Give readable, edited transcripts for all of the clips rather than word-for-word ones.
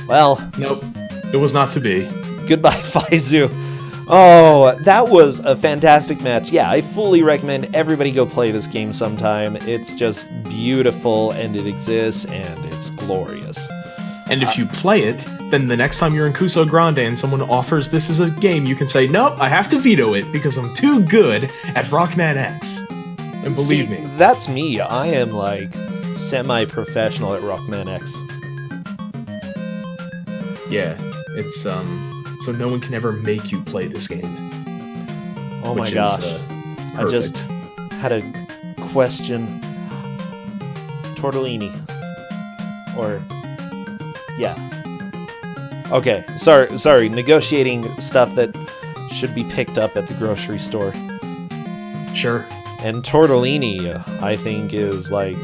Well, nope, it was not to be. Goodbye, Faizu. Oh, that was a fantastic match. Yeah, I fully recommend everybody go play this game sometime. It's just beautiful, and it exists, and it's glorious. And if you play it, then the next time you're in Kusogrand3 and someone offers this as a game, you can say, nope, I have to veto it because I'm too good at Rockman X. And believe me. That's me. I am like semi-professional at Rockman X. Yeah, it's so no one can ever make you play this game. Oh my gosh. I just had a question. Tortellini. Or yeah. Okay, sorry, negotiating stuff that should be picked up at the grocery store. Sure. And tortellini, I think, is like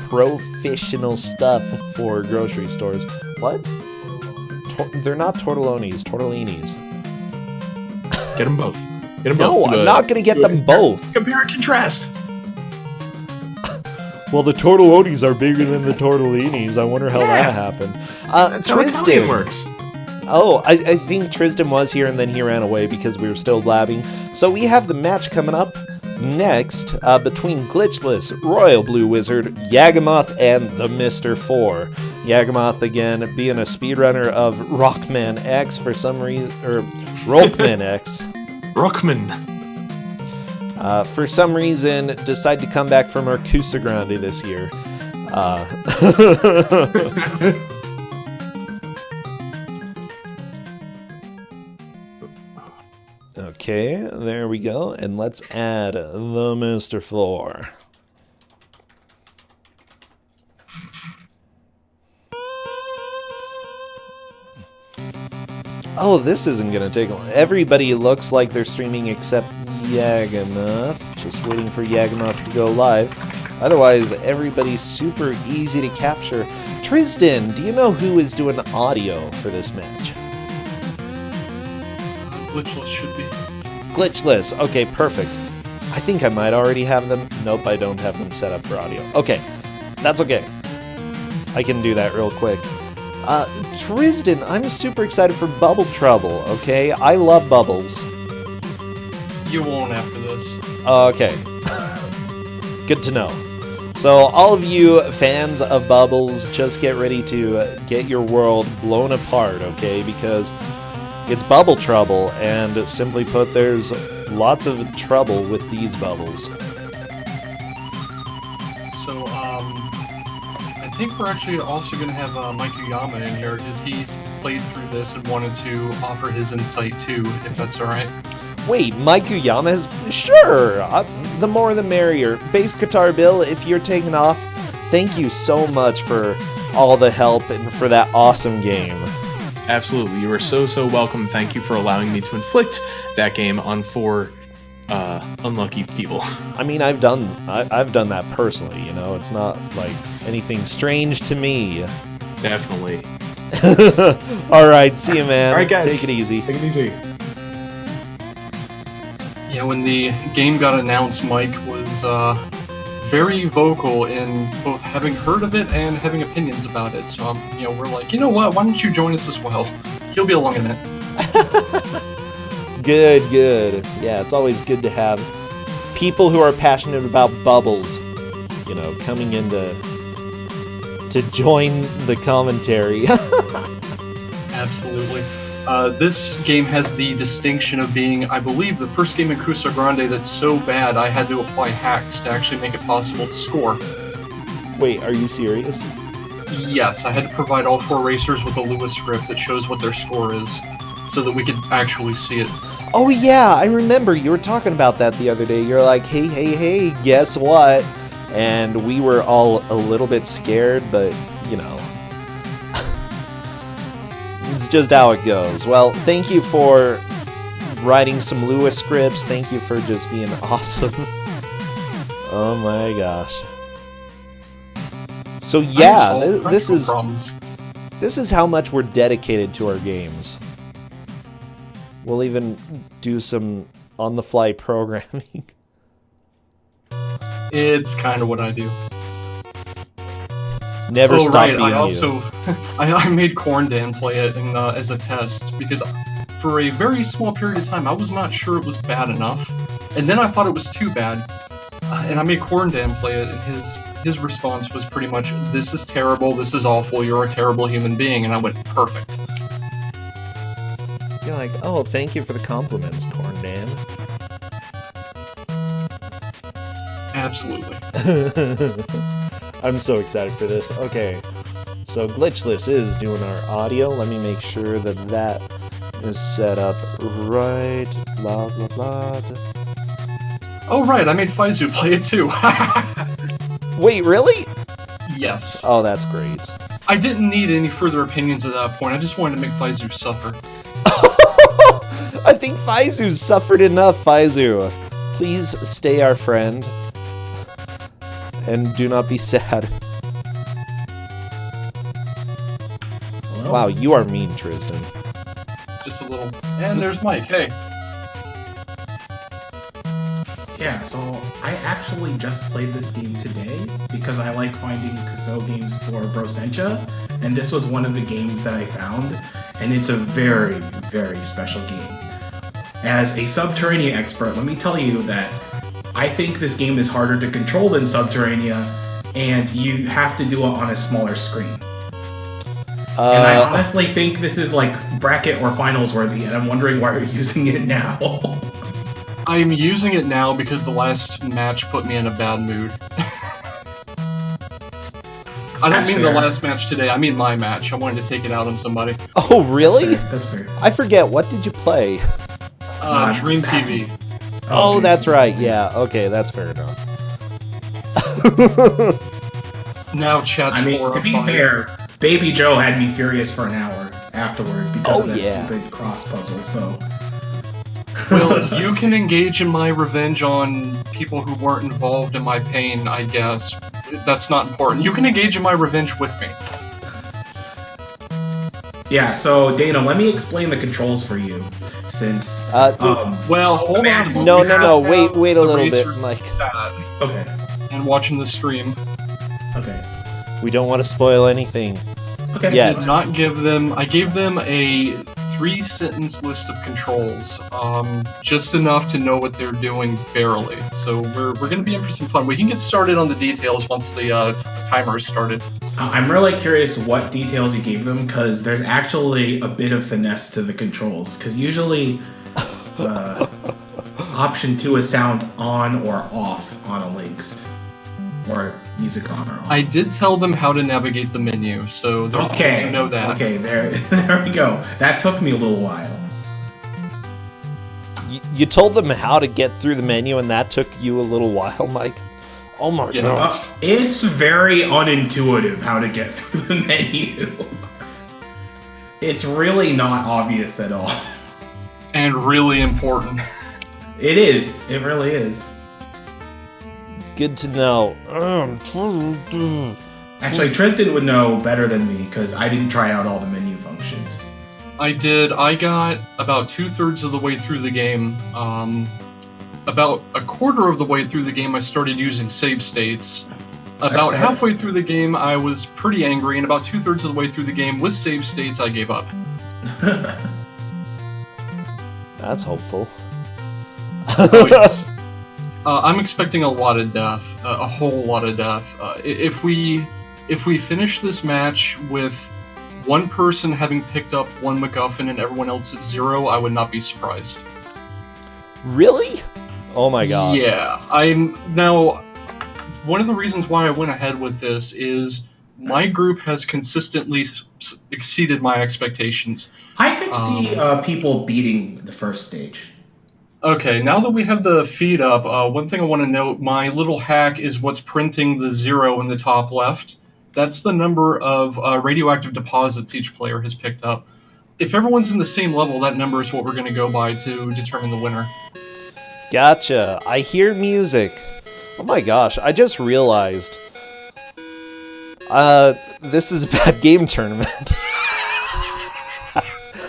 professional stuff for grocery stores. What? They're not tortellonis, tortellinis. Get them both. Get them both. No, I'm not going to get them both. Compare and contrast. Well, the tortellonis are bigger than the tortellinis. I wonder how that happened. That's how Italian works. Oh, I think Tristan was here and then he ran away because we were still blabbing. So we have the match coming up next between Glitchless, Royal Blue Wizard, Yagamoth, and the Mr. 4. Yagamoth, again, being a speedrunner of Rockman X for some reason, or Rockman X. Rockman. For some reason, decided to come back from our Kusogrand3 this year. Okay, there we go. And let's add the Mr. 4. Oh, this isn't going to take long. Everybody looks like they're streaming except Yagamoth. Just waiting for Yagamoth to go live. Otherwise, everybody's super easy to capture. Tristan, do you know who is doing audio for this match? Glitchless should be. Glitchless. Okay, perfect. I think I might already have them. Nope, I don't have them set up for audio. Okay, that's okay. I can do that real quick. Tristan, I'm super excited for Bubble Trouble, okay? I love bubbles. You won't after this. Okay. Good to know. So, all of you fans of bubbles, just get ready to get your world blown apart, okay? Because it's Bubble Trouble, and simply put, there's lots of trouble with these bubbles. So, I think we're actually also going to have Mike Uyama in here, because he's played through this and wanted to offer his insight too, if that's alright. Wait, Mike Uyama has... Sure! The more the merrier. Bass Guitar Bill, if you're taking off, thank you so much for all the help and for that awesome game. Absolutely, you are so welcome. Thank you for allowing me to inflict that game on 4 unlucky people. I mean, I've done that personally, you know? It's not, like, anything strange to me. Definitely. Alright, see you, man. Alright, guys. Take it easy. Take it easy. Yeah, when the game got announced, Mike was very vocal in both having heard of it and having opinions about it. So, we're like, you know what? Why don't you join us as well? He'll be along in it. Good. Yeah, it's always good to have people who are passionate about bubbles, you know, coming in to join the commentary. Absolutely. This game has the distinction of being, I believe, the first game in Kusogrand3 that's so bad I had to apply hacks to actually make it possible to score. Wait, are you serious? Yes, I had to provide all 4 racers with a Lewis script that shows what their score is, so that we could actually see it. Oh yeah, I remember you were talking about that the other day. You're like, hey, guess what? And we were all a little bit scared, but, you know, it's just how it goes. Well, thank you for writing some Lewis scripts. Thank you for just being awesome. Oh my gosh. So yeah, this is how much we're dedicated to our games. We'll even do some on-the-fly programming. It's kind of what I do. Never stop right. being I also you. I made Corndan play it as a test because for a very small period of time I was not sure it was bad enough, and then I thought it was too bad, and I made Corndan play it, and his response was pretty much, "This is terrible. This is awful. You're a terrible human being." And I went, "Perfect." You're like, oh, thank you for the compliments, Corndan. Absolutely. I'm so excited for this. Okay, so Glitchless is doing our audio. Let me make sure that that is set up right. Blah, blah, blah. Oh, right. I made Faizu play it too. Wait, really? Yes. Oh, that's great. I didn't need any further opinions at that point. I just wanted to make Faizu suffer. I think Faizu's suffered enough, Faizu. Please stay our friend. And do not be sad. Well, Wow, you are mean, Tristan. Just a little. And there's Mike. Hey. yeah, so I actually just played this game today because I like finding Kuso games for Brossentia, and this was one of the games that I found, and it's a very, very special game. As a Subterranea expert, let me tell you that I think this game is harder to control than Subterranea, and you have to do it on a smaller screen. And I honestly think this is like bracket or finals worthy, and I'm wondering why you're using it now. I'm using it now because the last match put me in a bad mood. I don't That's mean fair. the last match today, I mean my match. I wanted to take it out on somebody. Oh, really? That's fair. I forget. What did you play? Dream back- TV. Oh, that's right. Yeah. Okay, that's fair enough. Now chat's I mean, to horrified. be fair, Baby Joe had me furious for an hour afterward because Oh, of that yeah. stupid cross puzzle, so... Well, you can engage in my revenge on people who weren't involved in my pain, I guess. That's not important. You can engage in my revenge with me. Yeah, so Dana, let me explain the controls for you, since... Well, hold on. imagine- no, We no, have no. to Wait, have wait a the little bit, racers Mike. bad Okay, and watching the stream. okay, We don't want to spoil anything. okay. Yeah. Did not give them. I gave them a 3-sentence list of controls, just enough to know what they're doing barely. So we're gonna be in for some fun. We can get started on the details once the timer is started. I'm really curious what details you gave them, because there's actually a bit of finesse to the controls, because usually option 2 is sound on or off on a Lynx, or music on or off. I did tell them how to navigate the menu, so Okay, they know that. Okay, there we go. That took me a little while. You told them how to get through the menu, and that took you a little while, Mike. Oh my Yeah. god. It's very unintuitive how to get through the menu. It's really not obvious at all. And really important. It is. It really is. Good to know. Actually, Tristan would know better than me because I didn't try out all the menu functions. I did. I got about 2/3 of the way through the game. About a quarter of the way through the game, I started using save states. About Okay. halfway through the game, I was pretty angry, and about 2/3 of the way through the game, with save states, I gave up. That's hopeful. Oh, yes. I'm expecting a lot of death, a whole lot of death. If we finish this match with one person having picked up one MacGuffin and everyone else at 0, I would not be surprised. Really? Oh my gosh. Yeah, I'm now. One of the reasons why I went ahead with this is my group has consistently exceeded my expectations. I could see people beating the first stage. Okay, now that we have the feed up, one thing I want to note, my little hack is what's printing the 0 in the top left. That's the number of radioactive deposits each player has picked up. If everyone's in the same level, that number is what we're going to go by to determine the winner. Gotcha. I hear music. Oh my gosh, I just realized. This is a bad game tournament.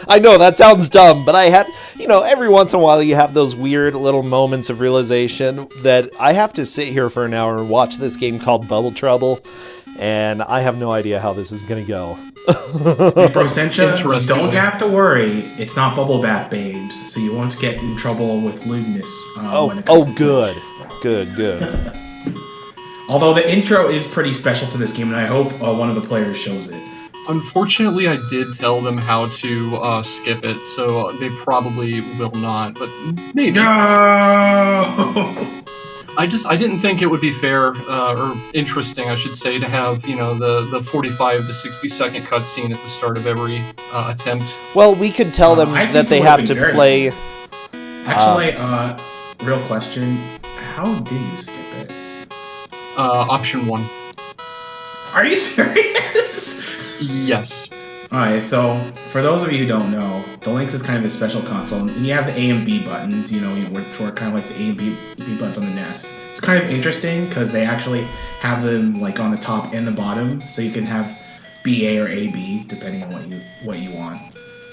I know, that sounds dumb, but I had, every once in a while you have those weird little moments of realization that I have to sit here for an hour and watch this game called Bubble Trouble. and I have no idea how this is going to go. Brossentia, you Interesting. don't have to worry. It's not bubble bath babes, so you won't get in trouble with lewdness. When it comes to Good. Good. Although the intro is pretty special to this game, and I hope one of the players shows it. Unfortunately, I did tell them how to skip it, so they probably will not, but maybe. No! I didn't think it would be fair, or interesting, I should say, to have, the 45 to 60 second cutscene at the start of every attempt. Well, we could tell them I think that it they would've have been to very play... Actually, real question. How did you skip it? Option 1. Are you serious? Yes. Alright, so for those of you who don't know, the Lynx is kind of a special console, and you have the A and B buttons, which are kind of like the A and B buttons on the NES. It's kind of interesting because they actually have them like on the top and the bottom, so you can have BA or AB depending on what you want.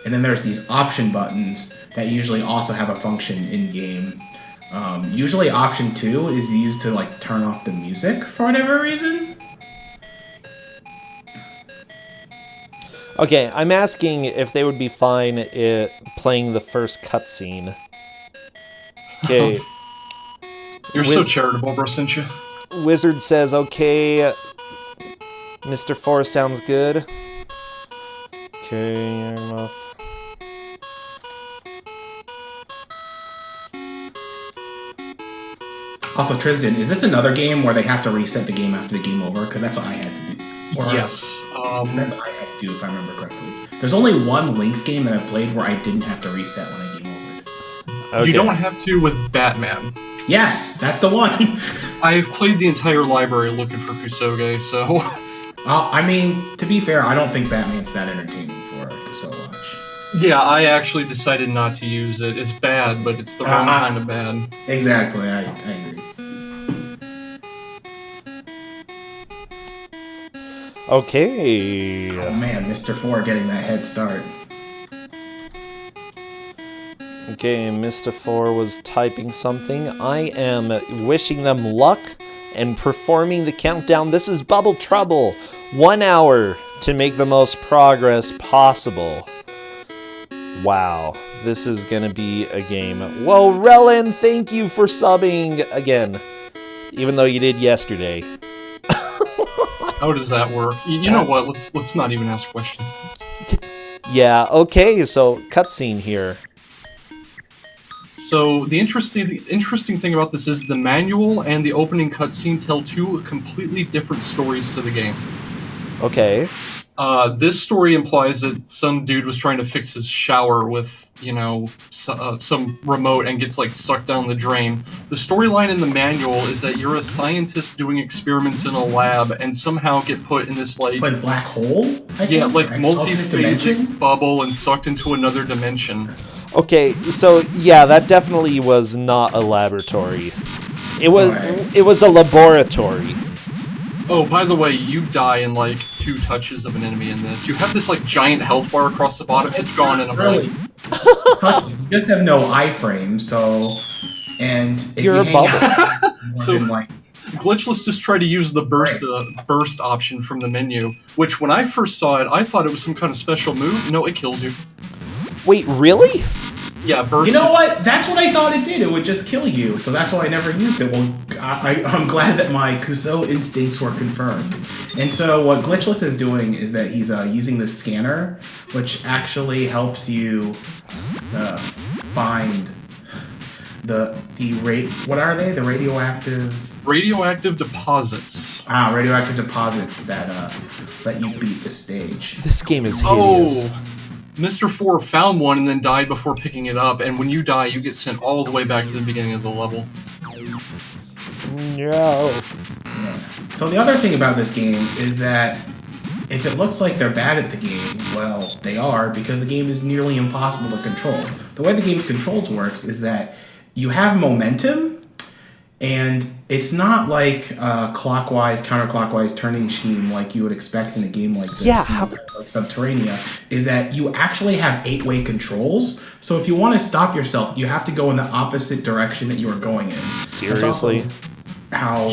And then there's these option buttons that usually also have a function in game. Usually option 2 is used to like turn off the music for whatever reason. Okay, I'm asking if they would be fine playing the first cutscene. Okay. You're so charitable, Brossentia. Wizard says, okay, Mr. 4 sounds good. Okay, Yarmouth. Also, Tristan, is this another game where they have to reset the game after the game over? Because that's what I had to do. Yes. That's what I had to do, if I remember correctly. There's only one Lynx game that I played where I didn't have to reset when I game over. Okay. You don't have to with Batman. Yes, that's the one! I've played the entire library looking for Kusoge, so... I mean, to be fair, I don't think Batman's that entertaining for so much. Yeah, I actually decided not to use it. It's bad, but it's the wrong kind of bad. Exactly, I agree. Okay. Oh man, Mr. 4 getting that head start. Okay, Mr. 4 was typing something. I am wishing them luck and performing the countdown. This is Bubble Trouble. 1 hour to make the most progress possible. Wow, this is gonna be a game. Whoa, Relin, thank you for subbing again. Even though you did yesterday. How does that work? You know what? Let's not even ask questions. Yeah, okay, so cutscene here. So the interesting thing about this is the manual and the opening cutscene tell two completely different stories to the game. Okay. This story implies that some dude was trying to fix his shower with, some remote and gets, sucked down the drain. The storyline in the manual is that you're a scientist doing experiments in a lab and somehow get put in this, Like black hole? multi-phasic bubble and sucked into another dimension. Okay, so, yeah, that definitely was not a laboratory. It was a laboratory. Oh, by the way, you die in, 2 touches of an enemy in this. You have this, giant health bar across the bottom. It's gone in a blink. You just have no iframe, so... And if You're you a hang bubble. out, So- then, Glitchless just tried to use the burst option from the menu, which when I first saw it, I thought it was some kind of special move. No, it kills you. Wait, really? Yeah, burst. you know what? That's what I thought it did. It would just kill you, so that's why I never used it. Well, I'm glad that my Kuso instincts were confirmed. And so what Glitchless is doing is that he's using the scanner, which actually helps you find what are they? The radioactive deposits. Radioactive deposits that let you beat the stage. This game is hideous. Oh, Mr. 4 found one and then died before picking it up, and when you die, you get sent all the way back to the beginning of the level. No. Yeah. So the other thing about this game is that if it looks like they're bad at the game, well, they are, because the game is nearly impossible to control. The way the game's controls works is that you have momentum, and it's not like clockwise, counterclockwise turning scheme like you would expect in a game like this. Yeah, Like Subterranea, is that you actually have 8-way controls. So if you want to stop yourself, you have to go in the opposite direction that you are going in. Seriously? how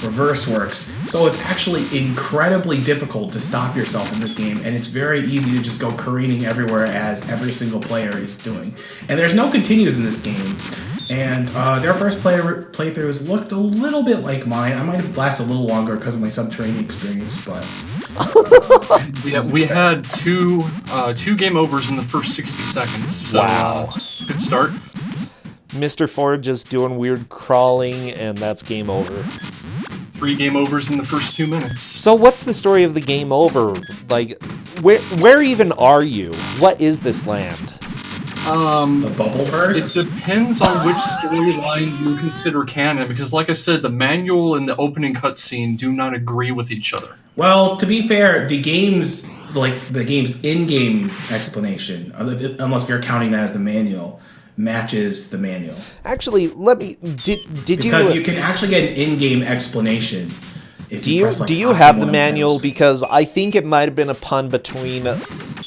reverse works. So it's actually incredibly difficult to stop yourself in this game, and it's very easy to just go careening everywhere as every single player is doing. And there's no continues in this game. And their first playthroughs looked a little bit like mine. I might have lasted a little longer because of my subterranean experience, but... we had two game overs in the first 60 seconds. So, wow. Good start. Mr. Ford just doing weird crawling, and that's game over. 3 game overs in the first 2 minutes. So what's the story of the game over? Like, where even are you? What is this land? The Bubbleverse? It depends on which storyline you consider canon, because like I said, the manual and the opening cutscene do not agree with each other. Well, to be fair, the game's in-game explanation, unless you're counting that as the manual, matches the manual. Actually, did you... Because you can actually get an in-game explanation. Do you have the manual? Because I think it might have been a pun between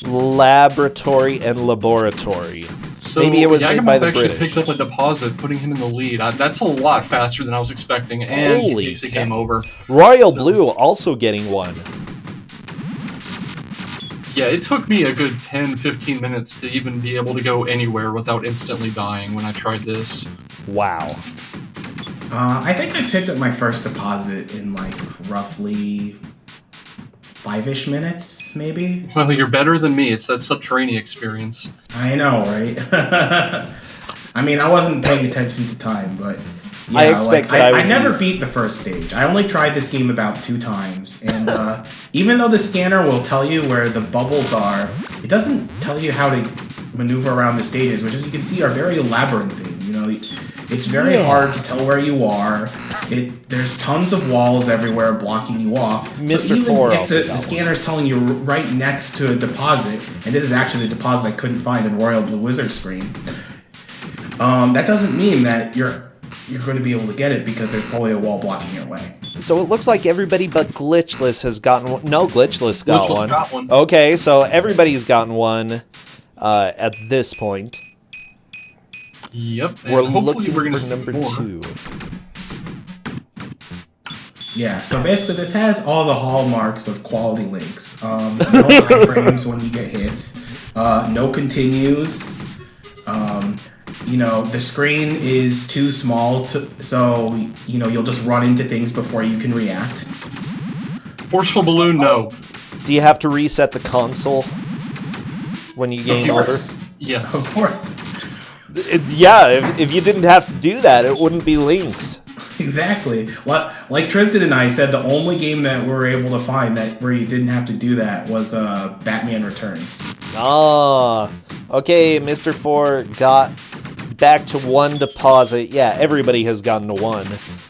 laboratory and laboratory. So maybe it was made by the actually British. Picked up a deposit, putting him in the lead. That's a lot faster than I was expecting, and he takes a game over. Royal Blue also getting one. Yeah, it took me a good 10-15 minutes to even be able to go anywhere without instantly dying when I tried this. Wow. I think I picked up my first deposit in like roughly 5-ish minutes, maybe. Well, you're better than me. It's that subterranean experience. I know, right? I mean, I wasn't paying attention to time, but yeah, I expect that I never beat the first stage. I only tried this game about 2 times, and even though the scanner will tell you where the bubbles are, it doesn't tell you how to maneuver around the stages, which, as you can see, are very labyrinthine. You know, it's very hard to tell where you are. There's tons of walls everywhere blocking you off. Mr. So even Four if also the scanner's telling you right next to a deposit, and this is actually the deposit I couldn't find in Royal Blue Wizard screen, that doesn't mean that you're going to be able to get it, because there's probably a wall blocking your way. So it looks like everybody but Glitchless has gotten one. No, Glitchless got one. Got one. Okay, so everybody's gotten one at this point. Yep. We're and hopefully looking we're gonna for see number more. 2. Yeah, so basically this has all the hallmarks of quality links. No iframes when you get hits. No continues. You know, the screen is too small, so, you know, you'll just run into things before you can react. Forceful balloon, no. Do you have to reset the console when you game over? Yes. Of course. Yeah, if you didn't have to do that, it wouldn't be Links. Exactly. Like Tristan and I said, the only game that we were able to find where you didn't have to do that was Batman Returns. Ah, okay, Mr. 4 got back to 1 deposit. Yeah, everybody has gotten to 1.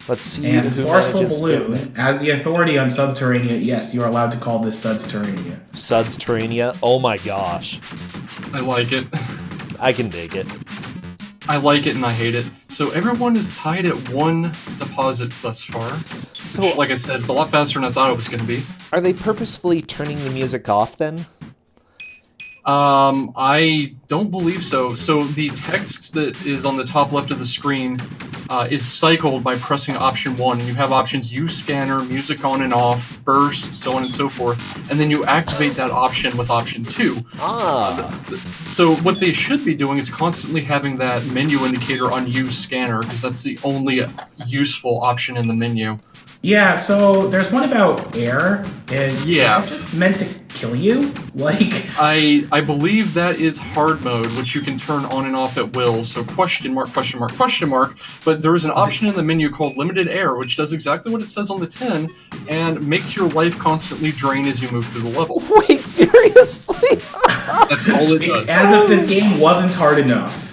Let's see And who Forceful manages to get Balloon, next. as the authority on Subterranea, yes, you are allowed to call this Subterranea. Sudsterania. Oh my gosh. I like it. I can dig it. I like it and I hate it. So everyone is tied at 1 deposit thus far. So, Which, like I said, it's a lot faster than I thought it was going to be. are they purposefully turning the music off then? I don't believe so. So the text that is on the top left of the screen is cycled by pressing option 1. And you have options use scanner, music on and off, burst, so on and so forth. And then you activate that option with option 2. So what they should be doing is constantly having that menu indicator on use scanner, because that's the only useful option in the menu. Yeah, so there's one about air, and Yeah. it's just meant to kill you? Like... I believe that is hard mode, which you can turn on and off at will, so question mark, but there is an option in the menu called limited air, which does exactly what it says on the tin, and makes your life constantly drain as you move through the level. Wait, seriously? That's all it does. As if this game wasn't hard enough.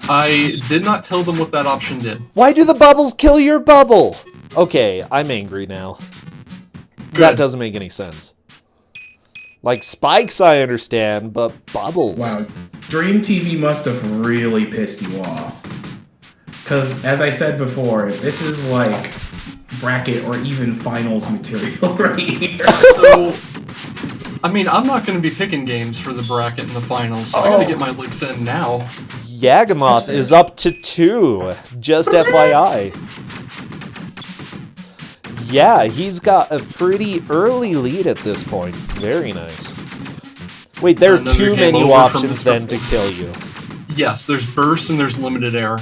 I did not tell them what that option did. Why do the bubbles kill your bubble? Okay, I'm angry now. That doesn't make any sense. Like, spikes I understand, but bubbles. Wow, Dream TV must have really pissed you off. Because, as I said before, this is like bracket or even finals material right here. So, I mean, I'm not going to be picking games for the bracket and the finals, so I gotta get my licks in now. Yagamoth is up to 2. Just FYI. Yeah, he's got a pretty early lead at this point. Very nice. Wait, there are Another two game menu over from options Mr. then to kill you. Yes, there's burst and there's limited air.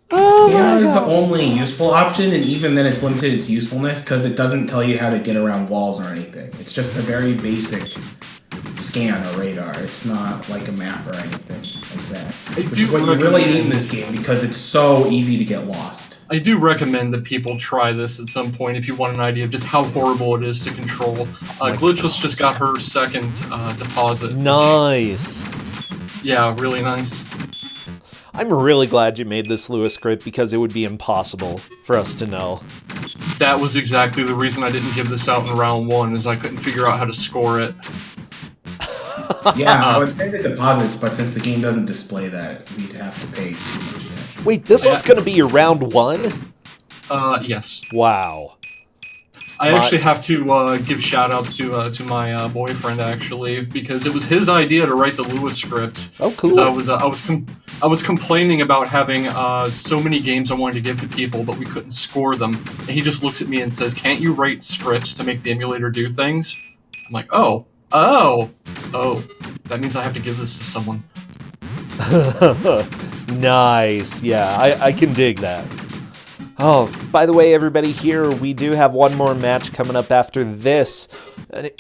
Scanner is the only useful option, and even then it's limited its usefulness because it doesn't tell you how to get around walls or anything. It's just a very basic scan or radar. It's not like a map or anything like that. Which is what you really need in this game because it's so easy to get lost. I do recommend that people try this at some point if you want an idea of just how horrible it is to control. Glitchless just got her second deposit. Nice. Yeah, really nice. I'm really glad you made this Lewis script because it would be impossible for us to know. That was exactly the reason I didn't give this out in round 1, is I couldn't figure out how to score it. Yeah, I would say the deposits, but since the game doesn't display that, we'd have to pay too much attention. Wait, this was going to be your round 1? Yes. Wow. I actually have to give shout-outs to my boyfriend, actually, because it was his idea to write the Lewis script. Oh, cool. I was complaining about having so many games I wanted to give to people, but we couldn't score them. And he just looks at me and says, "Can't you write scripts to make the emulator do things?" I'm like, oh, that means I have to give this to someone. Nice. Yeah, I can dig that. Oh, by the way, everybody, here we do have one more match coming up after this.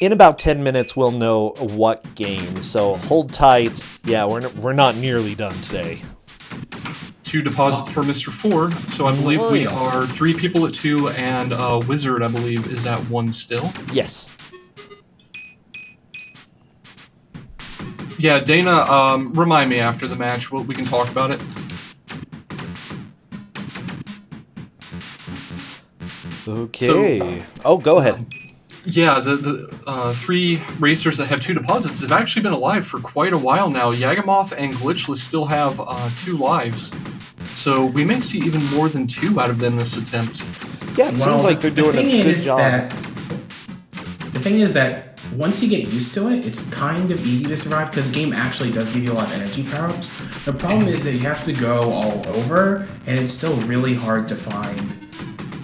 In about 10 minutes, we'll know what game, so hold tight. Yeah, we're not nearly done today. 2 deposits for Mr. 4, so I believe we are 3 people at 2, and Wizard, I believe, is at 1 still. Yes. Yeah, Dana, remind me after the match. We can talk about it. Okay. So, go ahead. Yeah, the 3 racers that have 2 deposits have actually been alive for quite a while now. Yagamoth and Glitchless still have 2 lives. So we may see even more than 2 out of them this attempt. Yeah, it seems like they're doing a good job. The thing is that once you get used to it, it's kind of easy to survive because the game actually does give you a lot of energy power-ups. The problem is that you have to go all over, and it's still really hard to find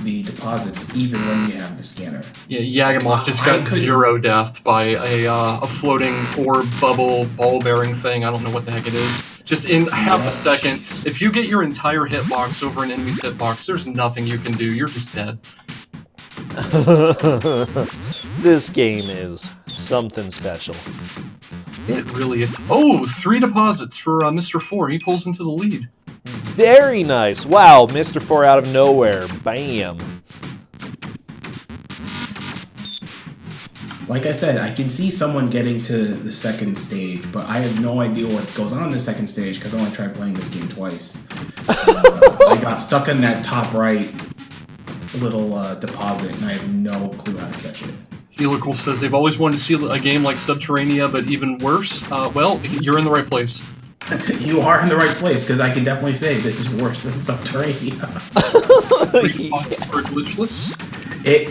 the deposits even when you have the scanner. Yeah, Yagamoth just got 0 death by a floating orb bubble ball-bearing thing. I don't know what the heck it is. Just in half a second, if you get your entire hitbox over an enemy's hitbox, there's nothing you can do. You're just dead. This game is something special. It really is. Oh, 3 deposits for Mr. 4. He pulls into the lead. Very nice. Wow, Mr. 4 out of nowhere. Bam. Like I said, I can see someone getting to the second stage, but I have no idea what goes on in the second stage because I only tried playing this game twice. I got stuck in that top right little deposit, and I have no clue how to catch it. Helical says they've always wanted to see a game like Subterranea, but even worse. Well, you're in the right place. You are in the right place, because I can definitely say this is worse than Subterranea. For Glitchless. It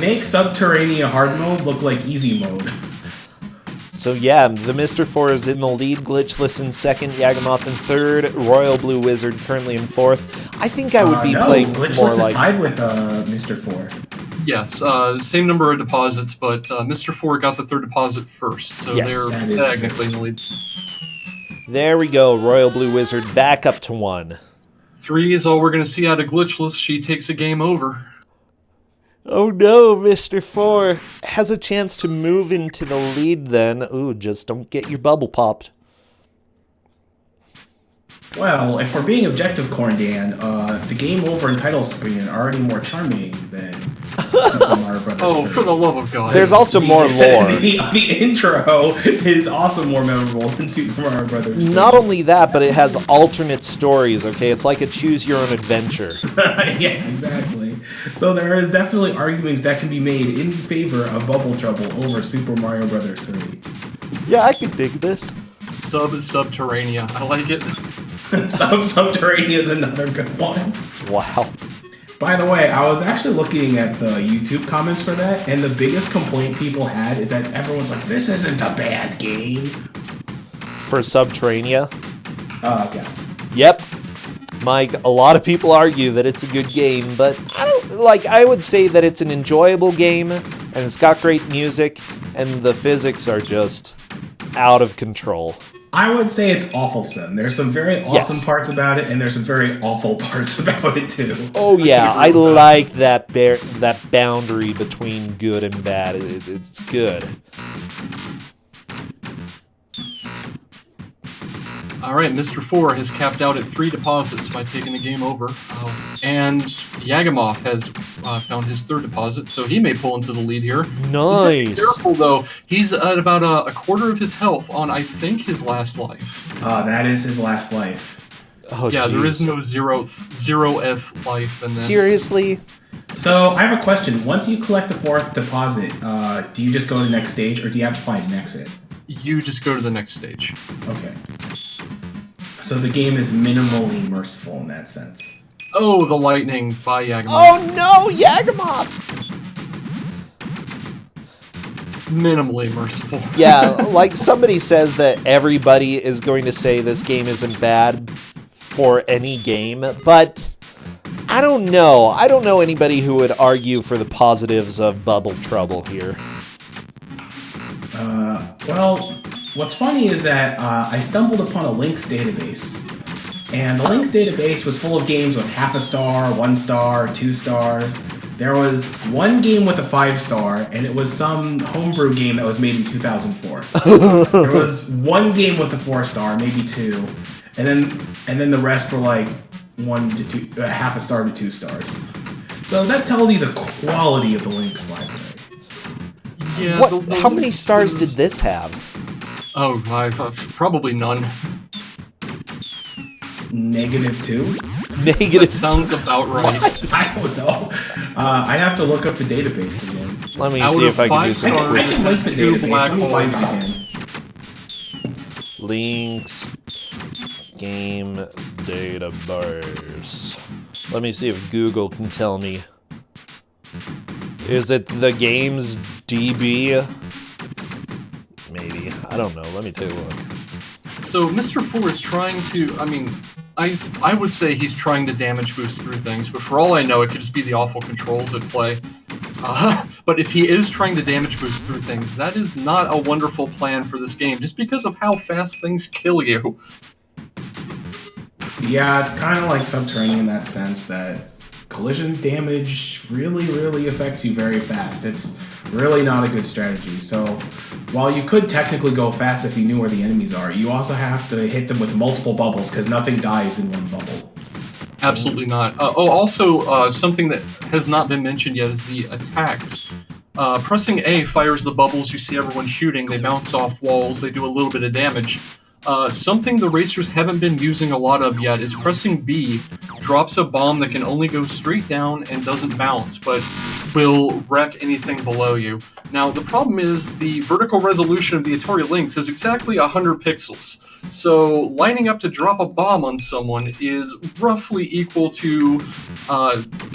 makes Subterranea hard mode look like easy mode. So yeah, the Mr. 4 is in the lead, Glitchless in second, Yagamoth in third, Royal Blue Wizard currently in fourth. I think I would be playing Glitchless more like... is tied with Mr. 4. Yes, same number of deposits, but Mr. 4 got the 3rd deposit first, so yes, they're technically in the lead. There we go, Royal Blue Wizard back up to 1. 3 is all we're going to see out of Glitchless. She takes a game over. Oh no, Mr. 4 has a chance to move into the lead then. Ooh, just don't get your bubble popped. Well, if we're being objective, Corndan, the game over and title screen are already more charming than Super Mario Brothers. Oh, for the love of God. There's also more lore. The intro is also more memorable than Super Mario Brothers. Not only that, but it has alternate stories, okay? It's like a choose-your-own-adventure. Yeah, exactly. So there is definitely arguments that can be made in favor of Bubble Trouble over Super Mario Brothers 3. Yeah, I could dig this. Subterranea. I like it. Subterranea is another good one. Wow. By the way, I was actually looking at the YouTube comments for that, and the biggest complaint people had is that everyone's like, this isn't a bad game. For Subterranea? Yeah. Yep. Mike, a lot of people argue that it's a good game, but I would say that it's an enjoyable game, and it's got great music, and the physics are just out of control. I would say it's awfulsome. There's some very awesome parts about it, and there's some very awful parts about it too. Oh yeah, I like that boundary between good and bad. It's good. All right, Mr. 4 has capped out at 3 deposits by taking the game over. And Yagamoth has found his 3rd deposit, so he may pull into the lead here. Nice. He's careful, though. He's at about a quarter of his health on, I think, his last life. That is his last life. Oh, yeah, geez. there is no zeroth life in this. Seriously? So I have a question. Once you collect the 4th deposit, do you just go to the next stage, or do you have to find an exit? You just go to the next stage. Okay. So the game is minimally merciful in that sense. Oh, the lightning by Yagamoth. Oh no, Yagamoth! Minimally merciful. Yeah, like somebody says that everybody is going to say this game isn't bad for any game, but I don't know. I don't know anybody who would argue for the positives of Bubble Trouble here. Well, what's funny is that I stumbled upon a Lynx database, and the Lynx database was full of games with half a star, 1 star, 2 star. There was one game with a 5-star, and it was some homebrew game that was made in 2004. There was one game with a 4-star, maybe 2, and then the rest were like 1 to 2, half a star to 2 stars. So that tells you the quality of the Lynx library. Yeah. How many stars did this have? Oh, probably none. -2? Negative. That sounds about right. I don't know. I have to look up the database again. Let me Out see of if I can do 5 something. stars, I can link the two database. black Let me find holes. it again. Links game database. Let me see if Google can tell me. Is it the games DB? Maybe. I don't know. Let me take a look. So Mr. 4 is trying to, I would say he's trying to damage boost through things, but for all I know, it could just be the awful controls at play. But if he is trying to damage boost through things, that is not a wonderful plan for this game, just because of how fast things kill you. Yeah, it's kind of like Subterranean in that sense that collision damage really, really affects you very fast. It's really not a good strategy. So while you could technically go fast if you knew where the enemies are, you also have to hit them with multiple bubbles because nothing dies in one bubble. Absolutely not. Also, something that has not been mentioned yet is the attacks. Pressing A fires the bubbles you see everyone shooting. They bounce off walls. They do a little bit of damage. Something the racers haven't been using a lot of yet is pressing B drops a bomb that can only go straight down and doesn't bounce, but will wreck anything below you. Now, the problem is the vertical resolution of the Atari Lynx is exactly 100 pixels. So lining up to drop a bomb on someone is roughly equal to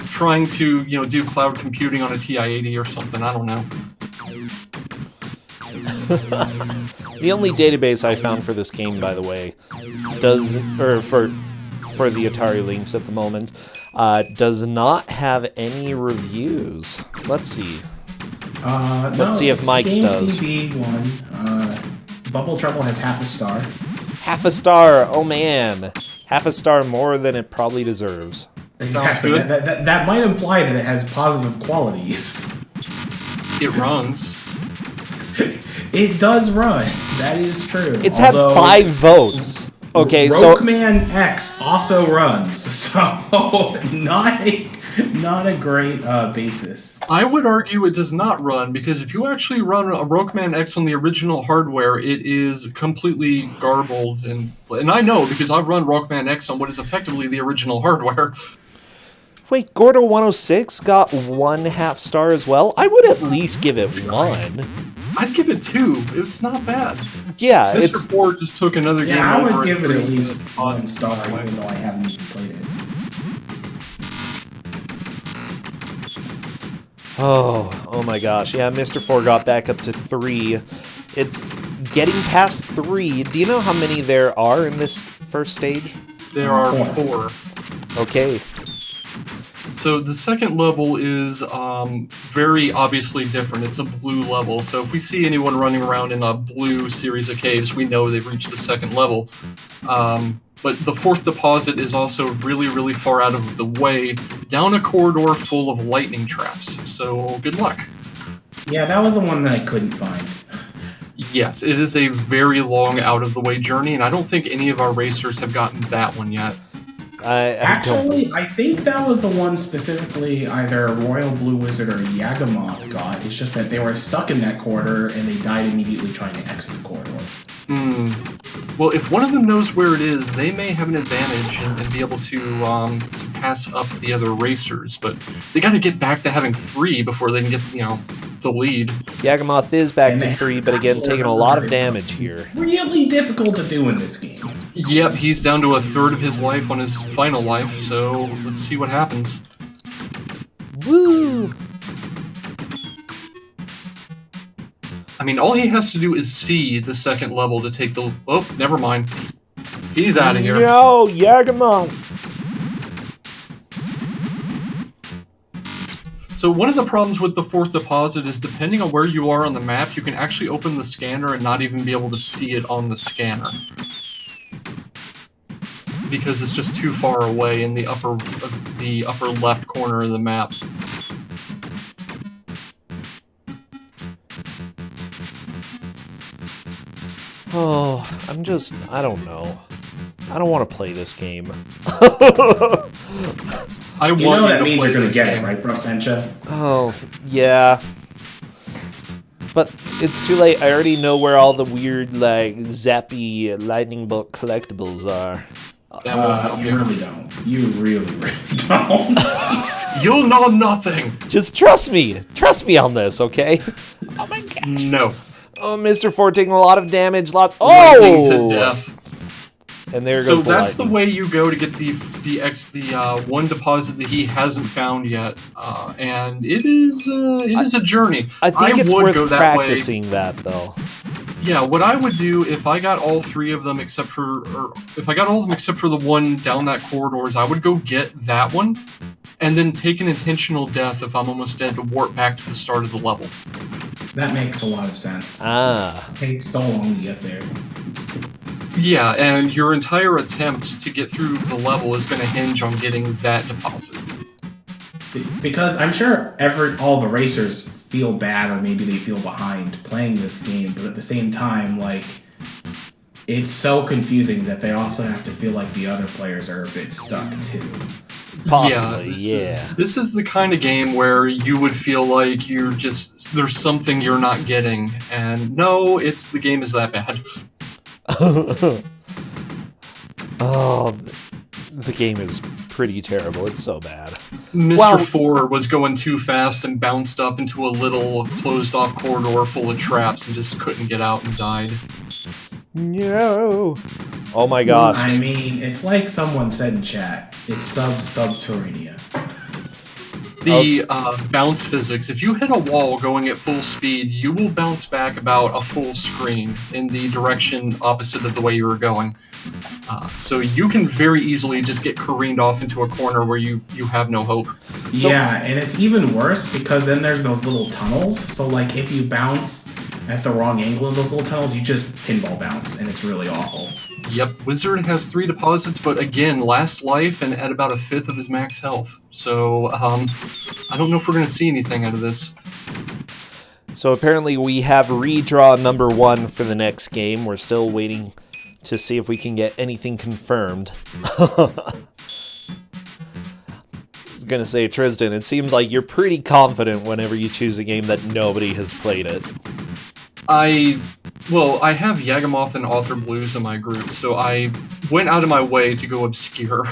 trying to, do cloud computing on a TI-80 or something. I don't know. The only database I found for this game, by the way, for the Atari Lynx at the moment, does not have any reviews. Let's see. Let's see if Mike's does. DB1. Bubble Trouble has half a star. Half a star. Oh man, half a star more than it probably deserves. Exactly. good. That might imply that it has positive qualities. It runs. It does run. That is true. It's had 5 votes. Okay, so Rockman X also runs, so not a great basis. I would argue it does not run, because if you actually run a Rockman X on the original hardware, it is completely garbled, and I know because I've run Rockman X on what is effectively the original hardware. wait, Gordo 106 got 1/2 star as well. I would at least give it 1. I'd give it 2. It's not bad. Yeah, Mr. it's 4 just took another game Yeah, I over. would give it at least Awesome. 1 star, even though I haven't even played it. Oh my gosh. Yeah, Mr. 4 got back up to 3. It's getting past 3. Do you know how many there are in this first stage? There are 4. 4. Okay. So the second level is very obviously different. It's a blue level. So if we see anyone running around in a blue series of caves, we know they've reached the second level. But the fourth deposit is also really, really far out of the way, down a corridor full of lightning traps. So good luck. Yeah, that was the one that I couldn't find. Yes, it is a very long out-of-the-way journey, and I don't think any of our racers have gotten that one yet. I think that was the one specifically either Royal Blue Wizard or Yagamoth got. It's just that they were stuck in that corridor and they died immediately trying to exit the corridor. Well, if one of them knows where it is, they may have an advantage and be able to pass up the other racers. But they got to get back to having 3 before they can get, the lead. Yagamoth is back to 3, but again, taking a lot of damage here. Really difficult to do in this game. Yep, he's down to a third of his life on his final life, so let's see what happens. Woo! I mean, all he has to do is see the second level to take the... Oh, never mind. He's out of here. No, Yagamoth! So one of the problems with the fourth deposit is depending on where you are on the map, you can actually open the scanner and not even be able to see it on the scanner. Because it's just too far away in the upper left corner of the map. Oh, I don't know. I don't want to play this game. I You know that to means play you're going this to get game. it, right, Brossentia? Oh, yeah. But it's too late. I already know where all the weird, zappy lightning bolt collectibles are. That won't help You really don't. You really don't. You'll know nothing! Just trust me. Trust me on this, okay? Oh my gosh. No. Oh, Mr. Ford taking a lot of damage. Lightning Oh! to death. And there So goes the that's the lightning. way you go to get the one deposit that he hasn't found yet, and it is a journey. I think it's would worth go that way. practicing that, though. Yeah, what I would do if I got all 3 of them except for the one down that corridor is I would go get that one, and then take an intentional death if I'm almost dead to warp back to the start of the level. That makes a lot of sense. Ah. It takes so long to get there. Yeah, and your entire attempt to get through the level is going to hinge on getting that deposit. Because I'm sure all the racers feel bad or maybe they feel behind playing this game, but at the same time, it's so confusing that they also have to feel like the other players are a bit stuck too. Possibly, This is the kind of game where you would feel like there's something you're not getting, and no, the game is that bad. Oh, the game is pretty terrible. It's so bad. Mr. 4 was going too fast and bounced up into a little closed-off corridor full of traps and just couldn't get out and died. No. Oh my gosh. I mean, it's like someone said in chat. It's Subterranea. The bounce physics, if you hit a wall going at full speed, you will bounce back about a full screen in the direction opposite of the way you were going. So you can very easily just get careened off into a corner where you have no hope. Yeah, and it's even worse because then there's those little tunnels. So if you bounce at the wrong angle in those little tunnels, you just pinball bounce, and it's really awful. Yep, Wizard has 3 deposits, but again, last life and at about a 5th of his max health. So, I don't know if we're going to see anything out of this. So apparently we have redraw number 1 for the next game. We're still waiting to see if we can get anything confirmed. I was going to say, Tristan, it seems like you're pretty confident whenever you choose a game that nobody has played it. I have Yagamoth and Author Blues in my group, so I went out of my way to go obscure.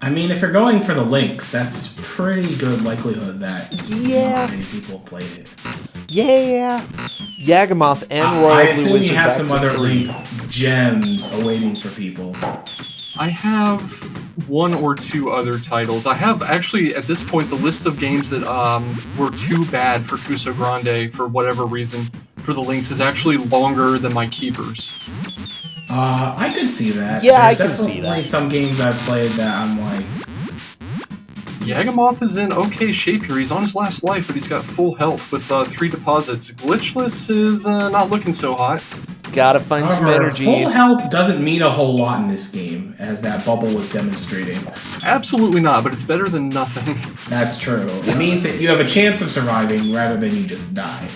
I mean, if you're going for the links, that's pretty good likelihood that not many people played it. Yeah. Yagamoth and I Royal Blue assume Wizard you have back some to other 3. links, gems awaiting for people. I have 1 or 2 other titles. I have actually, at this point, the list of games that were too bad for Kusogrand3 for whatever reason for the links is actually longer than my keepers. I could see that. Yeah, There's I can see definitely that. some games I've played that I'm like, Yagamoth is in okay shape here. He's on his last life, but he's got full health with 3 deposits. Glitchless is not looking so hot. Gotta find some however, energy. full health doesn't mean a whole lot in this game, as that bubble was demonstrating. Absolutely not, but it's better than nothing. That's true. It means that you have a chance of surviving rather than you just die.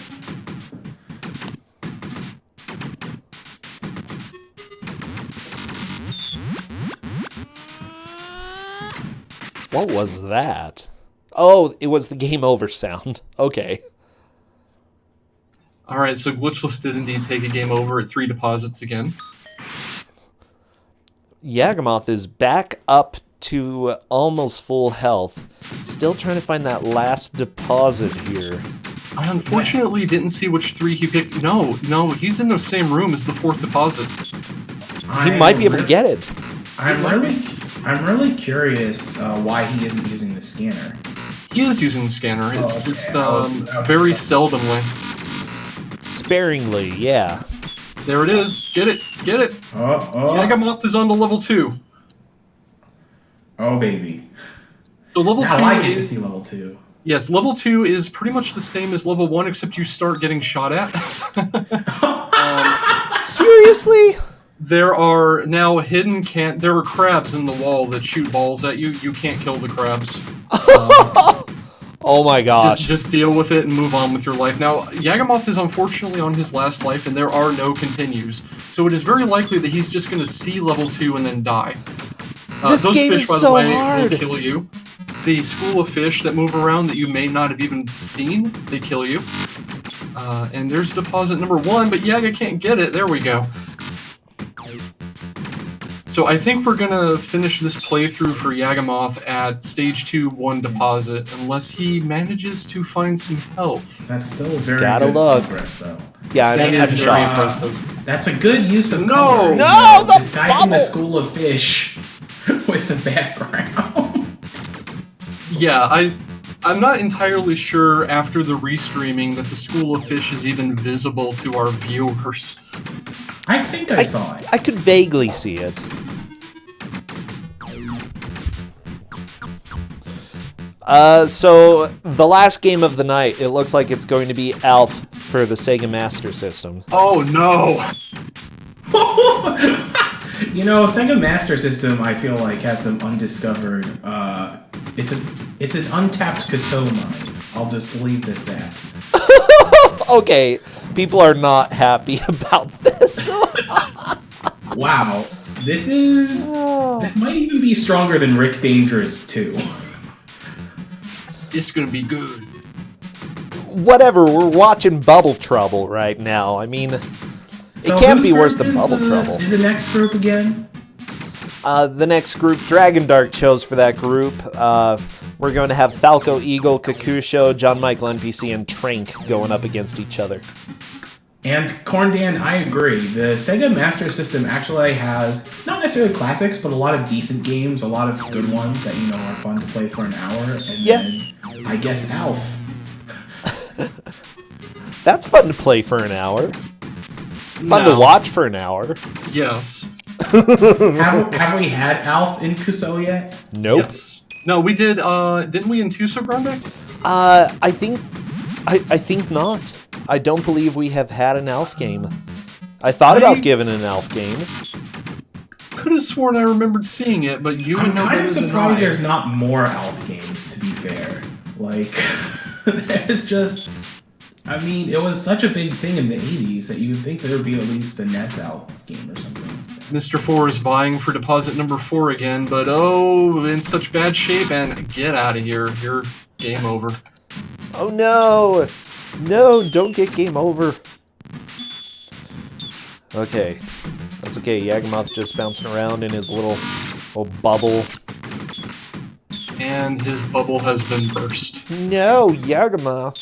What was that? Oh, it was the game over sound. Okay. Alright, so Glitchless did indeed take a game over at 3 deposits again. Yagamoth is back up to almost full health. Still trying to find that last deposit here. I unfortunately didn't see which 3 he picked. No, he's in the same room as the 4th deposit. He might be able to get it. I'm really curious why he isn't using the scanner. He is using the scanner. It's okay. just I very was- seldomly. Sparingly, yeah. There it is. Get it. Get it. Oh, Yagamoth is on to level 2. oh, baby. So level Now 2 I get to is... see level 2. Yes, level 2 is pretty much the same as level 1, except you start getting shot at. Seriously? There are now hidden there are crabs in the wall that shoot balls at you. You can't kill the crabs. Oh my gosh. Just deal with it and move on with your life. Now, Yagamoth is unfortunately on his last life, and there are no continues. So it is very likely that he's just going to see level 2 and then die. This those game fish, is by so the way, hard. will kill you. The school of fish that move around that you may not have even seen, they kill you. And there's deposit number 1, but Yaga can't get it. There we go. So I think we're gonna finish this playthrough for Yagamoth at stage 2, 1 deposit, unless he manages to find some health. That's still very gotta good look. progress, though. Yeah, That I'm is I'm very shocked. impressive. That's a good use of No! color. You No, know, the this guy from the bubble! school of fish with the background. Yeah, I'm not entirely sure after the restreaming that the school of fish is even visible to our viewers. I think I saw it. I could vaguely see it. So the last game of the night, it looks like it's going to be Alf for the Sega Master System. Oh no! You know, Sega Master System, I feel like, has some undiscovered. It's an untapped Kusou mine. I'll just leave it at that. Okay, people are not happy about this. Wow, this might even be stronger than Rick Dangerous 2. It's gonna be good. Whatever, we're watching Bubble Trouble right now. I mean, So it can't whose be worse group than is Bubble the- Trouble. Is the next group again? The next group, Dragon Dark chose for that group. We're going to have Falco, Eagle, Kakusho, John Michael NPC, and Trank going up against each other. And Corndan, I agree. The Sega Master System actually has not necessarily classics, but a lot of decent games, a lot of good ones that you know are fun to play for an hour. And Yeah. then I guess Alf. That's fun to play for an hour. Fun to No. watch for an hour. Yes. Have we had Alf in Kusou yet? Nope. Yes. No, we did. Didn't we in Kusogrand3? I think not. I don't believe we have had an Alf game. I thought about giving an Alf game. Could have sworn I remembered seeing it, but you would I'm know kind of better than surprised I. there's not more Alf games, to be fair. Like, there's just... I mean, it was such a big thing in the 80s that you would think there would be at least a NES Alf game or something. Mr. 4 is vying for deposit number 4 again, but oh, in such bad shape, and get out of here. You're game over. Oh no! No, don't get game over. Okay. That's okay. Yagamoth just bouncing around in his little bubble. And his bubble has been burst. No, Yagamoth.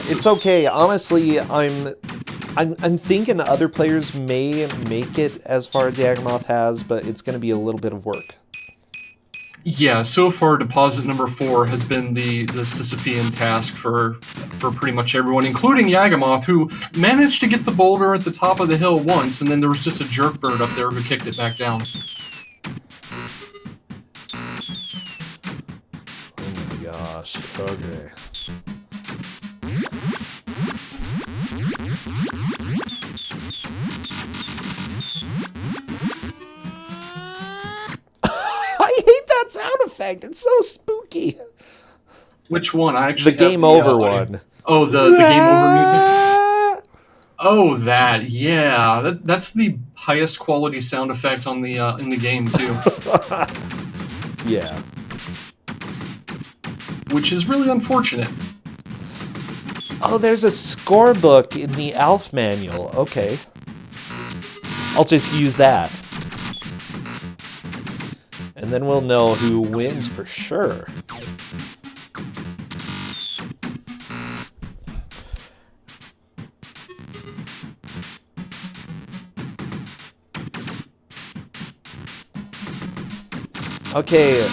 It's okay. Honestly, I'm thinking other players may make it as far as Yagamoth has, but it's going to be a little bit of work. Yeah, so far deposit number 4 has been the Sisyphean task for for pretty much everyone, including Yagamoth, who managed to get the boulder at the top of the hill once, and then there was just a jerk bird up there who kicked it back down. Oh my gosh. Okay. I hate that sound effect. It's so spooky. Which one? I actually The game over one. Oh, the game over music. Oh, that, yeah. That's the highest quality sound effect on the in the game too. Yeah. Which is really unfortunate. Oh, there's a scorebook in the Alf manual. Okay. I'll just use that. And then we'll know who wins for sure. Okay,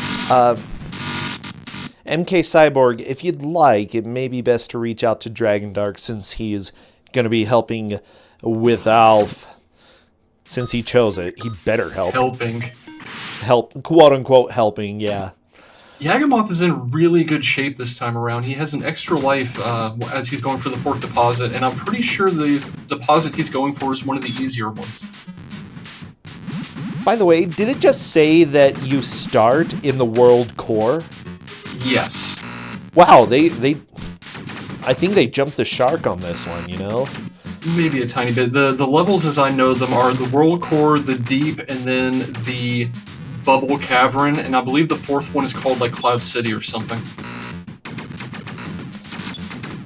MK Cyborg, if you'd like, it may be best to reach out to Dragon Dark since he's going to be helping with Alf. Since he chose it, he better help. Help, quote-unquote helping, yeah. Yagamoth is in really good shape this time around. He has an extra life as he's going for the 4th deposit, and I'm pretty sure the deposit he's going for is one of the easier ones. By the way, did it just say that you start in the world core? Yes. Wow, I think they jumped the shark on this one, you know? Maybe a tiny bit. The levels as I know them are the world core, the deep, and then the bubble cavern, and I believe the 4th one is called like Cloud City or something.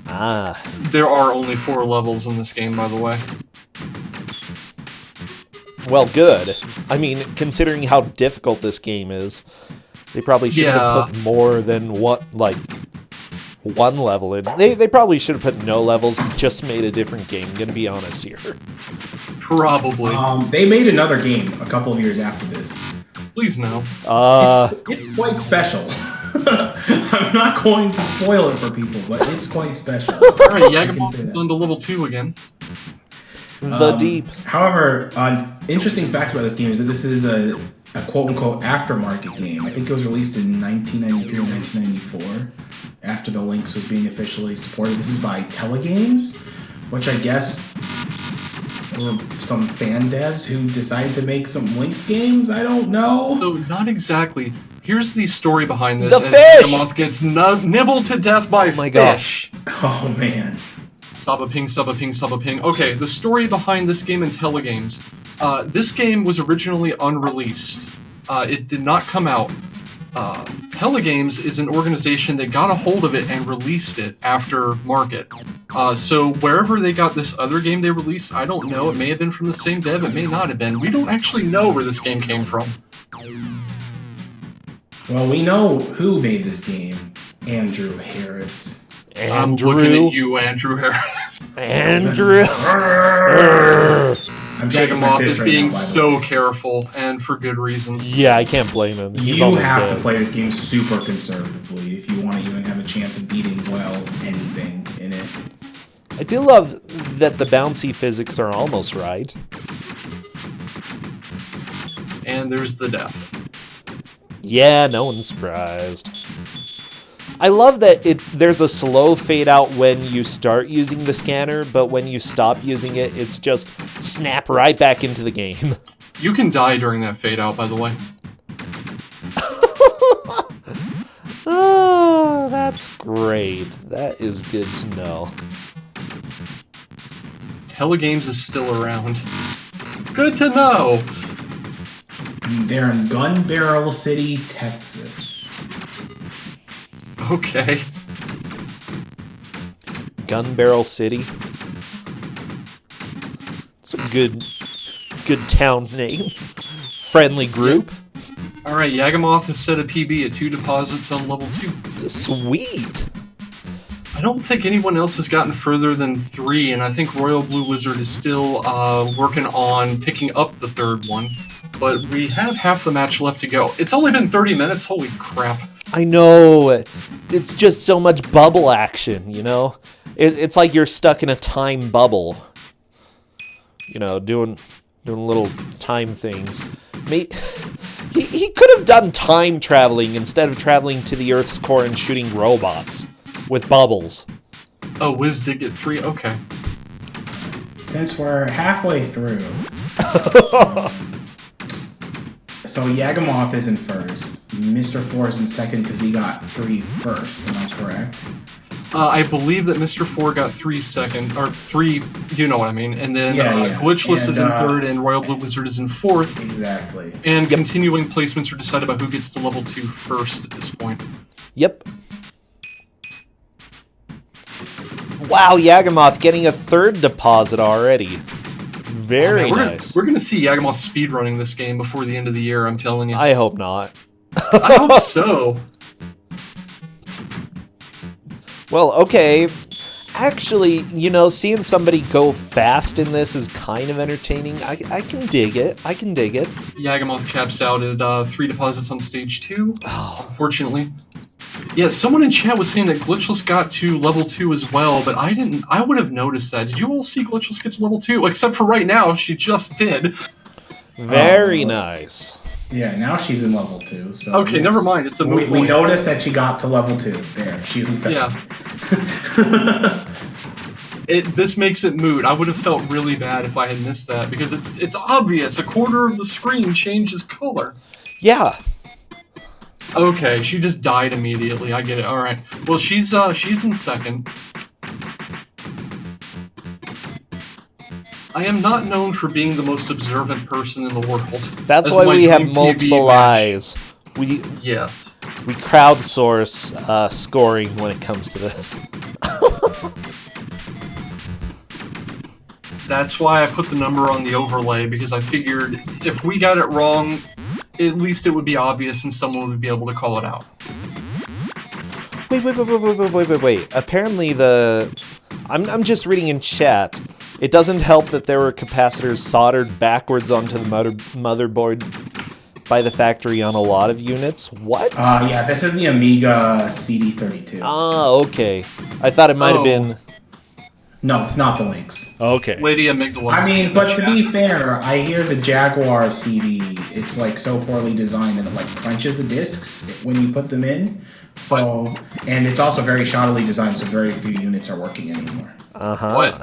Ah. There are only 4 levels in this game, by the way. Well, good. I mean, considering how difficult this game is, they probably shouldn't have put more than one level in. They probably should have put no levels, just made a different game, gonna be honest here. Probably. They made another game a couple of years after this. Please no. It's quite special. I'm not going to spoil it for people, but it's quite special. Alright, Yagamoth is on to level 2 again. The deep. However, an interesting fact about this game is that this is a quote-unquote aftermarket game. I think it was released in 1993 or 1994, after the Lynx was being officially supported. This is by Telegames, which I guess were some fan devs who decided to make some Lynx games. I don't know. No, not exactly. Here's the story behind this. The fish! Yagamoth gets nibbled to death by my fish. Gosh. Oh, man. Saba ping, saba ping, saba ping. Okay, the story behind this game in Telegames. This game was originally unreleased. It did not come out. Telegames is an organization that got a hold of it and released it after market. So wherever they got this other game they released, I don't know. It may have been from the same dev, it may not have been. We don't actually know where this game came from. Well, we know who made this game. Andrew Harris. I'm looking at you, Andrew Harris. Andrew. I'm checking my Yagamoth fist is right being now, by the so way. careful, and for good reason. Yeah, I can't blame him. He's You almost have dead. to play this game super conservatively if you want to even have a chance of beating, well, anything in it. I do love that the bouncy physics are almost right. And there's the death. Yeah, no one's surprised. I love that there's a slow fade out when you start using the scanner, but when you stop using it, it's just snap right back into the game. You can die during that fade out, by the way. Oh, that's great. That is good to know. Telegames is still around. Good to know! They're in Gun Barrel City, Texas. Okay. Gun Barrel City. It's a good town name. Friendly group. Alright, Yagamoth has set a PB at 2 deposits on level 2. Sweet. I don't think anyone else has gotten further than 3, and I think Royal Blue Wizard is still working on picking up the 3rd one. But we have half the match left to go. It's only been 30 minutes, holy crap. I know. It's just so much bubble action, you know? It's like you're stuck in a time bubble. You know, doing little time things. He could have done time traveling instead of traveling to the Earth's core and shooting robots with bubbles. Oh, Wiz did get 3? Okay. Since we're halfway through, so Yagamoth is in first. Mr. 4 is in second because he got 3 first. Am I correct? I believe that Mr. 4 got 3 second, or 3, you know what I mean. And then Glitchless is in third, and Royal Blue Wizard is in fourth. Exactly. And continuing placements are decided by who gets to level 2 first at this point. Yep. Wow, Yagamoth getting a 3rd deposit already. Very nice. We're gonna see Yagamoth speedrunning this game before the end of the year, I'm telling you. I hope not. I hope so. Well, okay. Actually, you know, seeing somebody go fast in this is kind of entertaining. I can dig it. Yagamoth caps out at 3 deposits on stage 2, unfortunately. Yeah, someone in chat was saying that Glitchless got to level 2 as well, but I didn't. I would have noticed that. Did you all see Glitchless get to level 2? Except for right now, she just did. Very nice. Yeah, now she's in level 2. So okay, never mind. It's a moot we point. noticed that she got to level 2. There, she's in second. Yeah. This makes it moot. I would have felt really bad if I had missed that, because it's obvious. A quarter of the screen changes color. Yeah. Okay, she just died immediately. I get it. All right. Well, she's in second. I am not known for being the most observant person in the world. That's why we have multiple eyes. Yes. We crowdsource scoring when it comes to this. That's why I put the number on the overlay, because I figured if we got it wrong, at least it would be obvious and someone would be able to call it out. Wait. Apparently I'm just reading in chat. It doesn't help that there were capacitors soldered backwards onto the motherboard by the factory on a lot of units. What? Yeah, this is the Amiga CD32. Ah, okay. I thought it might have been... No, it's not the Lynx. Okay. Lady Amygdala. I mean, but to be fair, I hear the Jaguar CD, it's like so poorly designed and it like crunches the discs when you put them in. So, and it's also very shoddily designed, so very few units are working anymore. Uh-huh. What?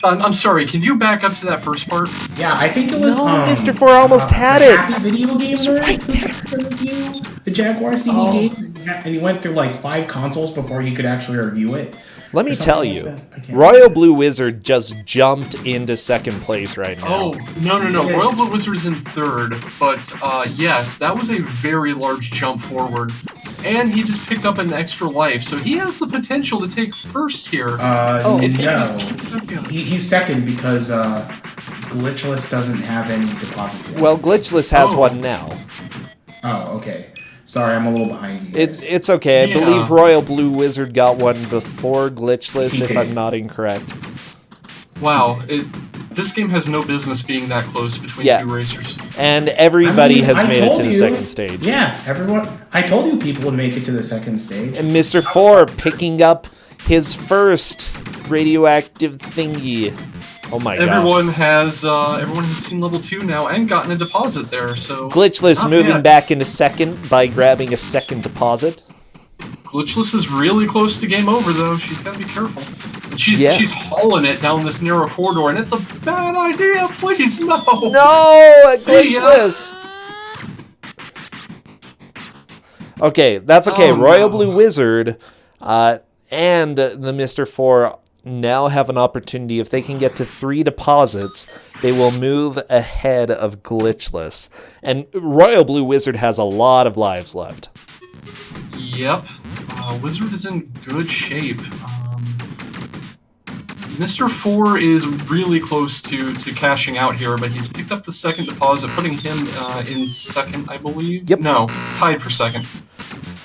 I'm sorry, can you back up to that first part? Yeah, I think it was... No, Mr. 4 almost had it! Happy Video Gamer right there. review the Jaguar CD game, and he went through like 5 consoles before he could actually review it. Let me tell you, Royal Blue Wizard just jumped into second place right now. Oh, no. Royal Blue Wizard's in third, but yes, that was a very large jump forward. And he just picked up an extra life, so he has the potential to take first here. He's second because Glitchless doesn't have any deposits yet. Well, Glitchless has one now. Oh, okay. Sorry, I'm a little behind you guys. It's okay. I believe Royal Blue Wizard got one before Glitchless, if I'm not incorrect. Wow, this game has no business being that close between two racers. And everybody has made it to the second stage. Yeah, everyone. I told you people would make it to the second stage. And Mr. 4 picking up his first radioactive thingy. Oh my gosh. Everyone has seen level 2 now and gotten a deposit there, so... Glitchless moving back into second by grabbing a second deposit. Glitchless is really close to game over, though. She's got to be careful. And she's hauling it down this narrow corridor, and it's a bad idea. Please, no! No! Glitchless! Okay, that's okay. Royal Blue Wizard and the Mr. 4 now have an opportunity. If they can get to 3 deposits, they will move ahead of Glitchless. And Royal Blue Wizard has a lot of lives left. Yep. Wizard is in good shape. Mr. 4 is really close to cashing out here, but he's picked up the second deposit, putting him in second, I believe? Yep. No, tied for second.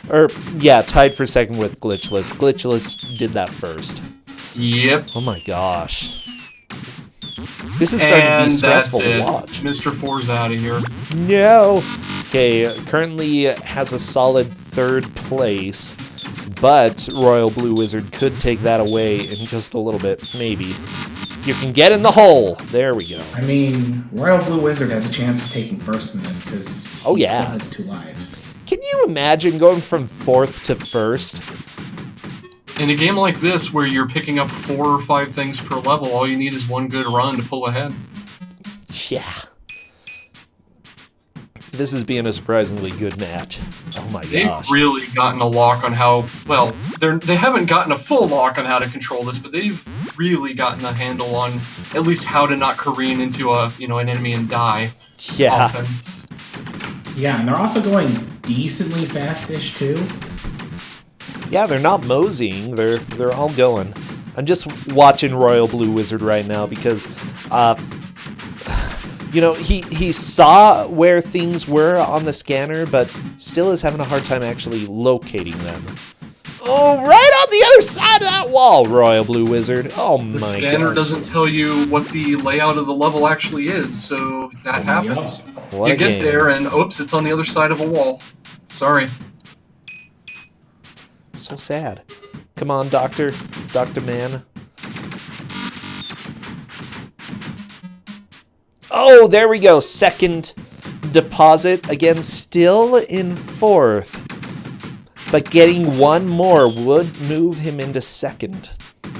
Tied for second with Glitchless. Glitchless did that first. Yep. Oh my gosh. This is starting to be stressful to watch. Mr. 4's out of here. No. Okay, currently has a solid 3rd place. But Royal Blue Wizard could take that away in just a little bit, maybe. You can get in the hole. There we go. I mean, Royal Blue Wizard has a chance of taking first in this because he still has 2 lives. Can you imagine going from 4th to 1st? In a game like this, where you're picking up 4 or 5 things per level, all you need is one good run to pull ahead. Yeah. This is being a surprisingly good match. Oh my gosh. They've really gotten a lock on how, well, they haven't gotten a full lock on how to control this, but they've really gotten a handle on at least how to not careen into an enemy and die. Yeah. Often. Yeah, and they're also going decently fast-ish too. Yeah, they're not moseying. They're all going. I'm just watching Royal Blue Wizard right now because, he saw where things were on the scanner, but still is having a hard time actually locating them. Oh, right on the other side of that wall, Royal Blue Wizard. Oh my god. The scanner doesn't tell you what the layout of the level actually is, so that happens. What you a get game. there and, oops, it's on the other side of a wall. Sorry. So sad. Come on, Doctor Man. Oh, there we go. Second deposit. Again, still in 4th. But getting one more would move him into 2nd.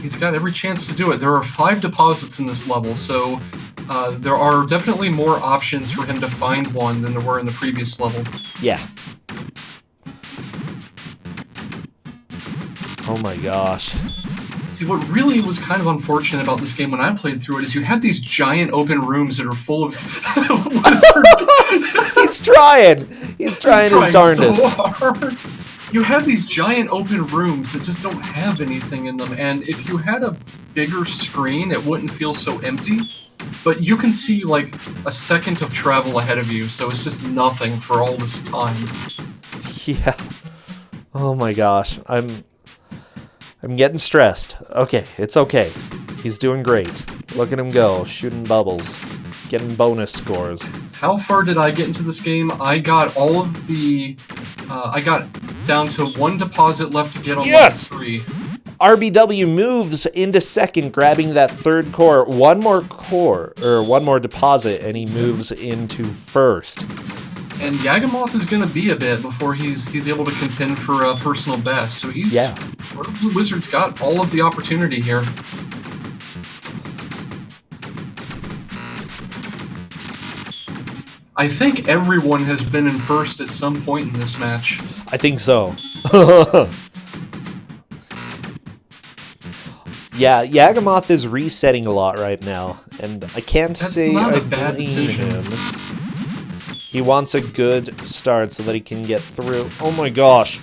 He's got every chance to do it. There are 5 deposits in this level, so there are definitely more options for him to find one than there were in the previous level. Yeah. Oh my gosh. See, what really was kind of unfortunate about this game when I played through it is you had these giant open rooms that are full of wizards. He's trying. He's trying his darndest. So hard. You have these giant open rooms that just don't have anything in them, and if you had a bigger screen, it wouldn't feel so empty. But you can see, like, a second of travel ahead of you, so it's just nothing for all this time. Yeah. Oh my gosh. I'm getting stressed. Okay, it's okay. He's doing great. Look at him go, shooting bubbles, getting bonus scores. How far did I get into this game? I got all of the... I got down to 1 deposit left to get on Yes! level 3. RBW moves into 2nd, grabbing that 3rd core. One more deposit, and he moves into 1st. And Yagamoth is going to be a bit before he's able to contend for a personal best. So Blue Wizard's got all of the opportunity here. I think everyone has been in 1st at some point in this match. I think so. Yeah, Yagamoth is resetting a lot right now, and I can't say I blame him. He wants a good start so that he can get through. Oh my gosh.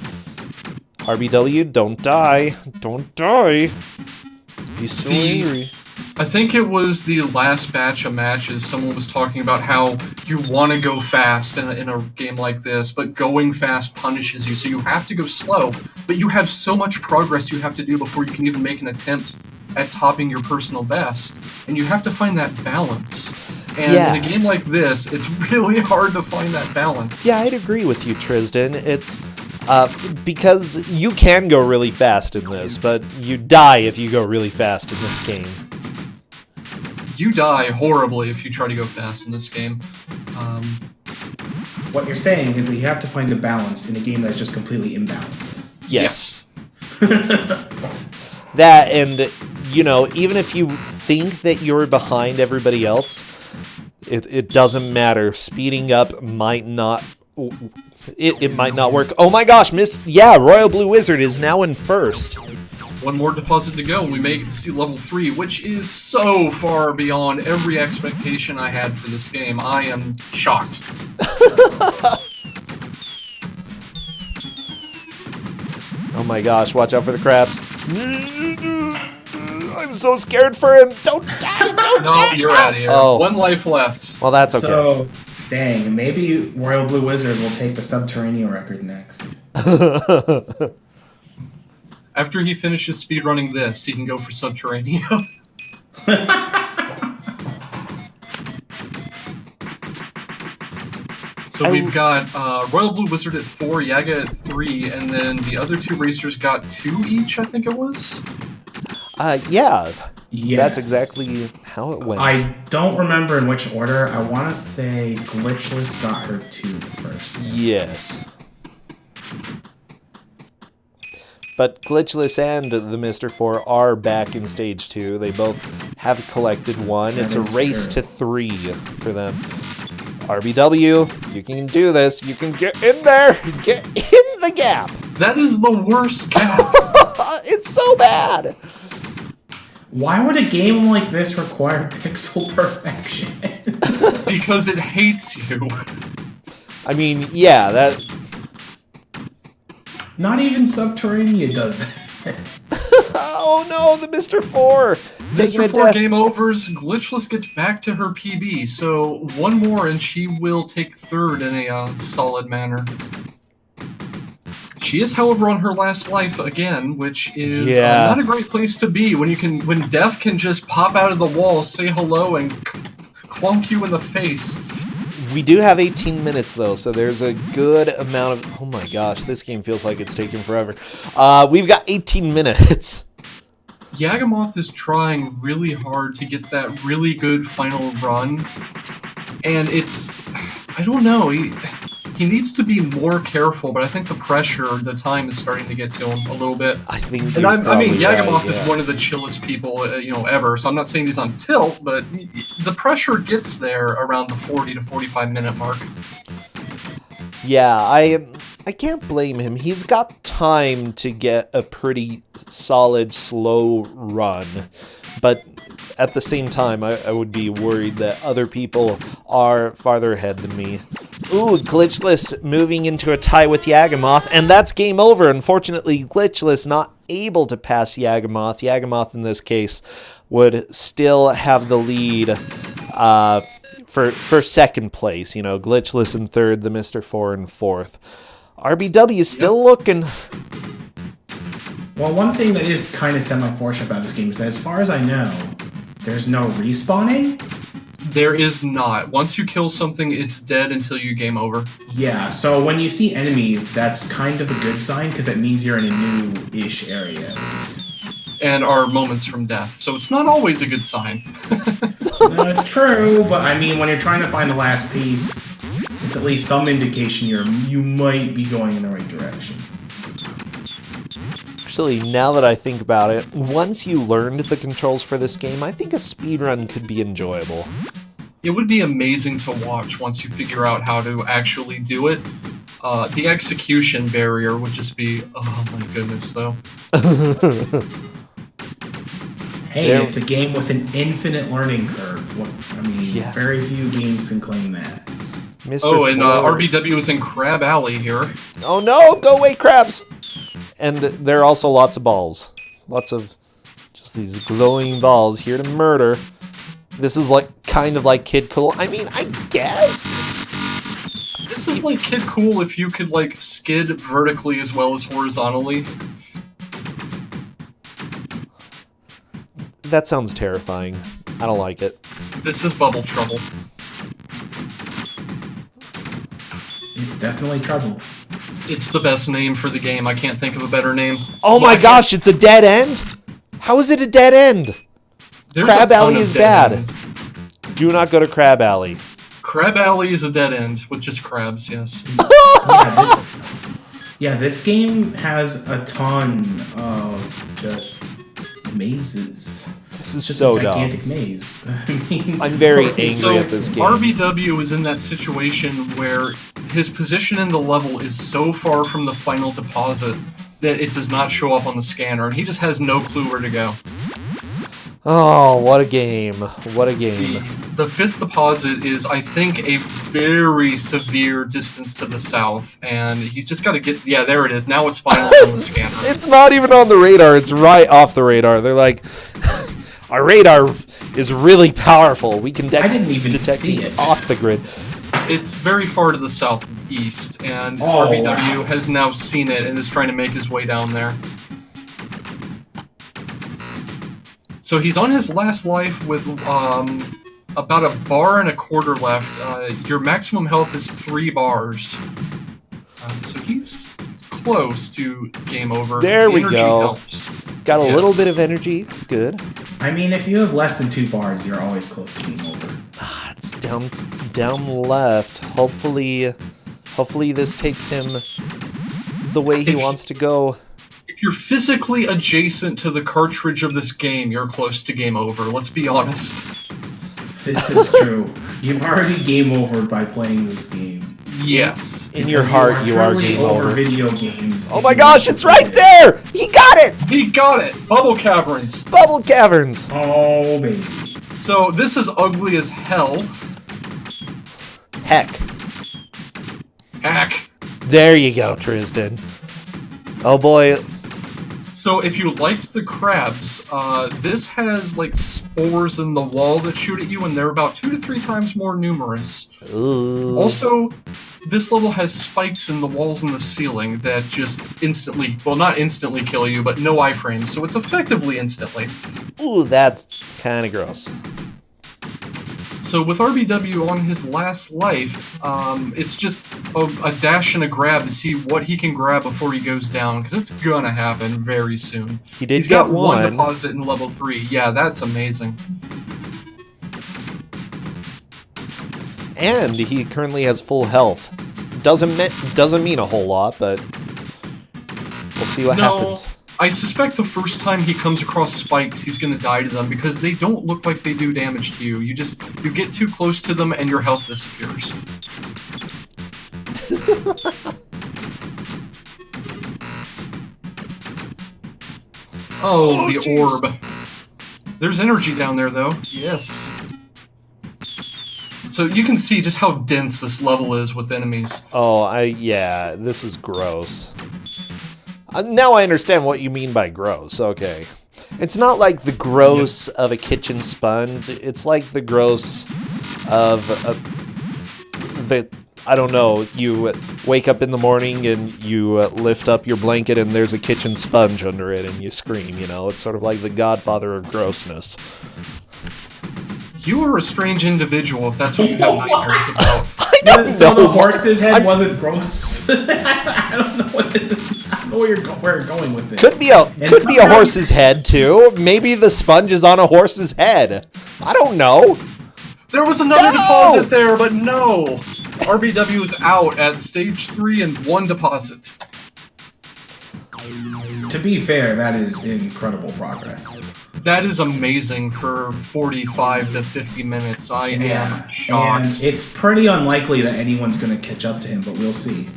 RBW, don't die. Don't die. He's so angry. I think it was the last batch of matches, someone was talking about how you want to go fast in a game like this, but going fast punishes you, so you have to go slow. But you have so much progress you have to do before you can even make an attempt at topping your personal best. And you have to find that balance. And in a game like this, it's really hard to find that balance. Yeah, I'd agree with you, Tristan. It's because you can go really fast in this, but you die if you go really fast in this game. You die horribly if you try to go fast in this game. What you're saying is that you have to find a balance in a game that's just completely imbalanced. Yes. That, and, even if you think that you're behind everybody else, it doesn't matter. Speeding up might not... It might not work. Oh my gosh, Royal Blue Wizard is now in 1st. 1 more deposit to go, and we make it to see level 3, which is so far beyond every expectation I had for this game. I am shocked. Oh my gosh, watch out for the crabs. I'm so scared for him. Don't die, don't die. No, you're out of here. Oh. 1 life left. Well, that's okay. So, dang, maybe Royal Blue Wizard will take the Subterranean record next. After he finishes speedrunning this, he can go for Subterranean. So we've got Royal Blue Wizard at 4, Yaga at 3, and then the other two racers got 2 each, I think it was? Yeah. Yes. That's exactly how it went. I don't remember in which order. I want to say Glitchless got her 2 first. Yes. But Glitchless and the Mr. 4 are back in Stage 2. They both have collected 1. It's a race to 3 for them. RBW, you can do this. You can get in there. Get in the gap. That is the worst gap. It's so bad. Why would a game like this require pixel perfection? Because it hates you. I mean, yeah, that... Not even Subterranea does that. Oh no, the Mr. 4! Mr. 4 game overs, Glitchless gets back to her PB, so one more and she will take 3rd in a solid manner. She is, however, on her last life again, which is not a great place to be when death can just pop out of the wall, say hello, and clunk you in the face. We do have 18 minutes, though, so there's a good amount of... Oh my gosh, this game feels like it's taking forever. We've got 18 minutes. Yagamoth is trying really hard to get that really good final run, and it's... I don't know, he needs to be more careful, but I think the pressure, the time is starting to get to him a little bit. I think and I mean, Yagamoth right, is one of the chillest people, ever, so I'm not saying he's on tilt, but the pressure gets there around the 40 to 45 minute mark. Yeah, I can't blame him. He's got time to get a pretty solid, slow run. But at the same time, I would be worried that other people are farther ahead than me. Ooh, Glitchless moving into a tie with Yagamoth, and that's game over. Unfortunately, Glitchless not able to pass Yagamoth. Yagamoth, in this case, would still have the lead for second place. You know, Glitchless in 3rd, the Mr. 4 in 4th. RBW is still looking. Well, one thing that is kind of semi-fortunate about this game is that, as far as I know, there's no respawning. There is not. Once you kill something, it's dead until you game over. Yeah, so when you see enemies, that's kind of a good sign, because that means you're in a new-ish area, at least. And are moments from death, so it's not always a good sign. True, but I mean, when you're trying to find the last piece, it's at least some indication you might be going in the right direction. Actually, now that I think about it, once you learned the controls for this game, I think a speedrun could be enjoyable. It would be amazing to watch once you figure out how to actually do it. The execution barrier would just be, oh my goodness, though. Hey, it's a game with an infinite learning curve. Very few games can claim that. Oh, and RBW is in Crab Alley here. Oh no, go away, crabs! And there are also lots of balls. Lots of just these glowing balls here to murder. This is kind of like Kid Cool. I mean, I guess. This is like Kid Cool if you could skid vertically as well as horizontally. That sounds terrifying. I don't like it. This is Bubble Trouble. It's definitely trouble. It's the best name for the game. I can't think of a better name. Oh my gosh, it's a dead end? How is it a dead end? Crab Alley is bad. Ends. Do not go to Crab Alley. Crab Alley is a dead end with just crabs, yes. This game has a ton of just mazes. This is so dumb. Gigantic maze. I'm very angry at this game. RBW is in that situation where his position in the level is so far from the final deposit that it does not show up on the scanner, and he just has no clue where to go. Oh, what a game. What a game. The 5th deposit is, I think, a very severe distance to the south, and he's just got to get... Yeah, there it is. Now it's finally on the scanner. It's not even on the radar. It's right off the radar. They're like, our radar is really powerful. We can detect these off the grid. It's very far to the southeast, and RBW has now seen it and is trying to make his way down there. So he's on his last life with about a bar and a quarter left. Your maximum health is 3 bars. So he's close to game over. There we Energy go. helps. Got a Yes. little bit of energy. Good. I mean, if you have less than 2 bars, you're always close to game over. It's down left. Hopefully this takes him the way he wants to go. If you're physically adjacent to the cartridge of this game, you're close to game over. Let's be honest. This is true. You've already game over by playing this game. Yes. In your heart, you are truly game over. video games. Oh my gosh, it's right there! He got it! He got it! Bubble Caverns. Bubble Caverns! Oh, baby. So this is ugly as hell. Heck. Heck. There you go, Tristan. Oh boy. So if you liked the crabs, this has like spores in the wall that shoot at you, and they're about 2 to 3 times more numerous. Ooh. Also, this level has spikes in the walls and the ceiling that just instantly, well, not instantly kill you, but no iframes, so it's effectively instantly. Ooh, that's kind of gross. So with RBW on his last life, it's just a dash and a grab to see what he can grab before he goes down, because it's gonna happen very soon. He did He's get got one deposit in level 3. Yeah, that's amazing. And he currently has full health. Doesn't mean a whole lot, but we'll see what happens. I suspect the first time he comes across spikes, he's gonna die to them because they don't look like they do damage to you. You get too close to them and your health disappears. Oh, the geez. orb. There's energy down there, though. Yes. So you can see just how dense this level is with enemies. Oh, yeah, this is gross. Now I understand what you mean by gross, okay. It's not like the gross of a kitchen sponge, it's like the gross of I don't know, you wake up in the morning and you lift up your blanket and there's a kitchen sponge under it and you scream, you know? It's sort of like the godfather of grossness. You are a strange individual if that's what you have nightmares about. I don't So the know. horse's head wasn't gross. I don't know what this is. I don't know where you're going with this. Could be a sometimes- horse's head too. Maybe the sponge is on a horse's head. I don't know. There was another No! deposit there, but no! RBW is out at stage 3 and 1 deposit. To be fair, that is incredible progress. That is amazing for 45 to 50 minutes. I am And shocked. it's pretty unlikely that anyone's going to catch up to him, but we'll see.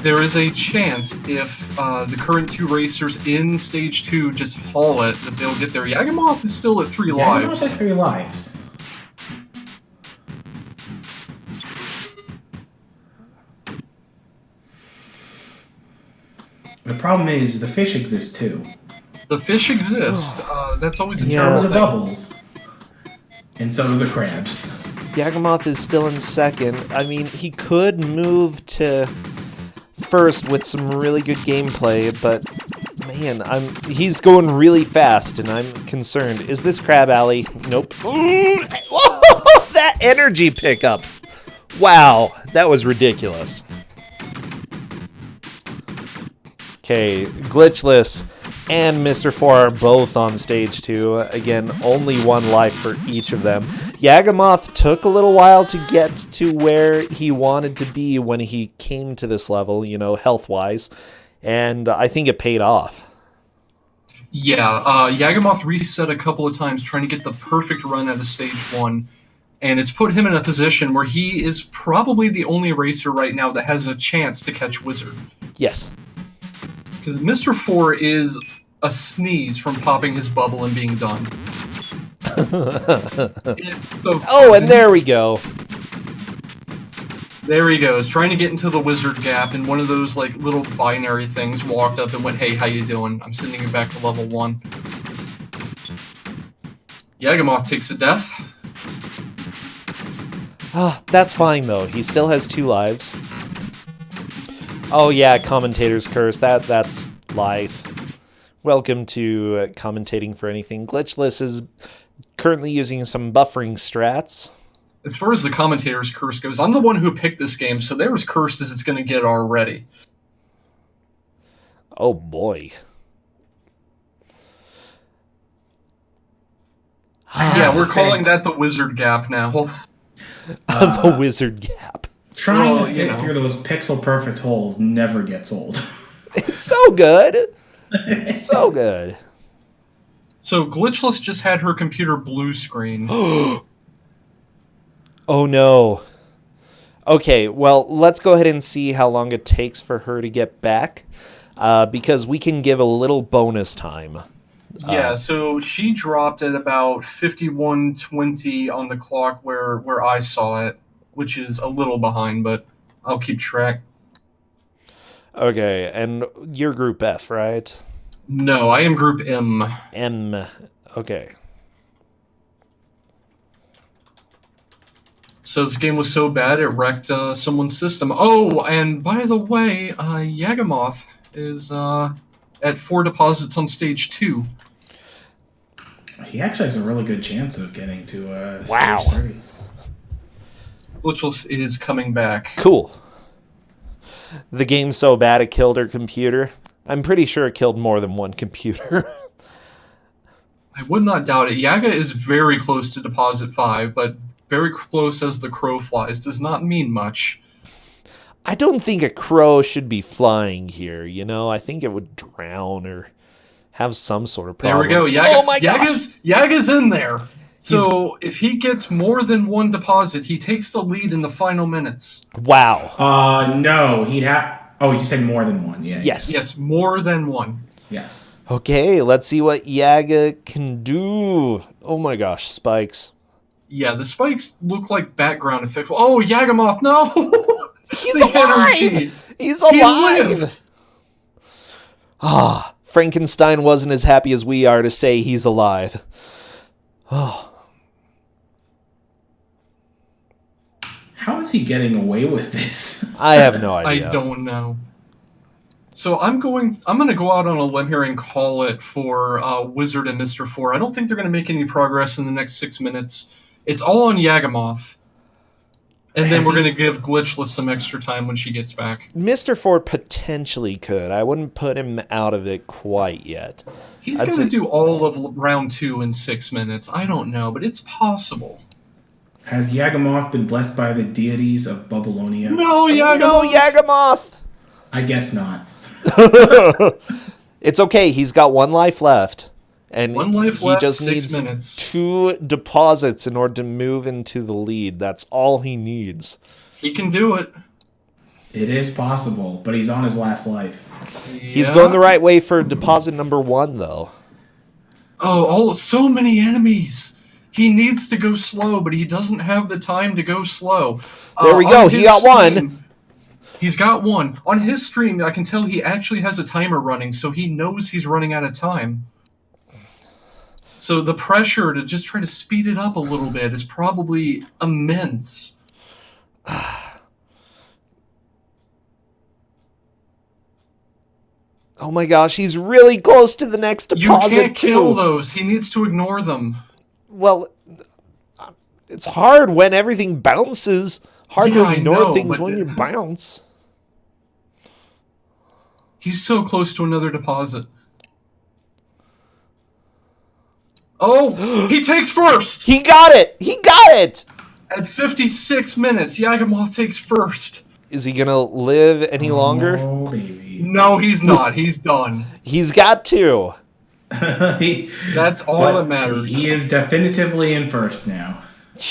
There is a chance if the current 2 racers in stage 2 just haul it, that they'll get there. Yagamoth is still at 3 Yeah, lives. has 3 lives. The problem is the fish exists too. The fish exist. That's always a Yeah. So terrible do the thing. bubbles. And so do the crabs. Yagamoth is still in second. I mean, he could move to first with some really good gameplay, but man, he's going really fast, and I'm concerned. Is this Crab Alley? Nope. That energy pickup! Wow, that was ridiculous. Okay, Glitchless and Mr. 4 are both on stage 2. Again, only 1 life for each of them. Yagamoth took a little while to get to where he wanted to be when he came to this level, you know, health-wise, and I think it paid off. Yeah, Yagamoth reset a couple of times trying to get the perfect run out of stage 1, and it's put him in a position where he is probably the only racer right now that has a chance to catch Wizard. Yes. Because Mr. 4 is a sneeze from popping his bubble and being done. Oh, and there we go. There he goes, trying to get into the wizard gap, and one of those like little binary things walked up and went, "Hey, how you doing? I'm sending you back to level 1." Yagamoth takes a death. That's fine, though. He still has 2 lives. Oh, yeah, Commentator's Curse. That's life. Welcome to commentating for anything. Glitchless is currently using some buffering strats. As far as the commentator's curse goes, I'm the one who picked this game, so they're as cursed as it's going to get already. Oh, boy. Yeah, we're calling that the wizard gap now. The wizard gap. Trying to fit through those pixel perfect holes never gets old. It's so good. So good. So Glitchless just had her computer blue screen. Oh no. Okay, well, let's go ahead and see how long it takes for her to get back, because we can give a little bonus time. Yeah, so she dropped at about 51:20 on the clock where I saw it, which is a little behind, but I'll keep track. Okay, and you're Group F, right? No, I am Group M. M. Okay. So this game was so bad it wrecked someone's system. Oh, and by the way, Yagamoth is at 4 deposits on stage 2. He actually has a really good chance of getting to Wow. stage 3. Glitchless is coming back. Cool. The game's so bad it killed her computer. I'm pretty sure it killed more than one computer. I would not doubt it. Yaga is very close to deposit 5, but very close as the crow flies does not mean much. I don't think a crow should be flying here, you know? I think it would drown or have some sort of problem. There we go. Yaga, oh my gosh! Yaga's in there. So if he gets more than one deposit, he takes the lead in the final minutes. Wow. No, he'd have... Oh, you said more than one. Yeah. Yes. Yes, more than one. Yes. Okay, let's see what Yaga can do. Oh my gosh, spikes. Yeah, the spikes look like background effects. Oh, Yagamoth, no! He's The alive! energy. He's He alive! lived. Ah, Frankenstein wasn't as happy as we are to say he's alive. Oh. How is he getting away with this? I have no idea. I don't know. So I'm going to go out on a limb here and call it for Wizard and Mr. 4. I don't think they're going to make any progress in the next 6 minutes. It's all on Yagamoth. And then we're going to give Glitchless some extra time when she gets back. Mr. 4 potentially could. I wouldn't put him out of it quite yet. He's going to do all of round 2 in 6 minutes. I don't know, but it's possible. Has Yagamoth been blessed by the deities of Babylonia? No, Yagamoth! No, Yagamoth! I guess not. It's okay. He's got 1 life left. And 1 life he left, just 6 needs minutes. 2 deposits in order to move into the lead. That's all he needs. He can do it. It is possible, but he's on his last life. He's going the right way for deposit number 1, though. Oh, so many enemies. He needs to go slow, but he doesn't have the time to go slow. There we go. He got 1. He's got 1. On his stream, I can tell he actually has a timer running, so he knows he's running out of time. So the pressure to just try to speed it up a little bit is probably immense. Oh my gosh, he's really close to the next deposit. You can't kill those. He needs to ignore them. Well, it's hard when everything bounces. Hard to ignore things when you bounce. He's so close to another deposit. Oh, he takes first! He got it! He got it! At 56 minutes, Yagamoth takes first. Is he gonna live any longer? Oh, baby. No, he's not. He's done. He's got to. That's all that matters. He is definitively in first now.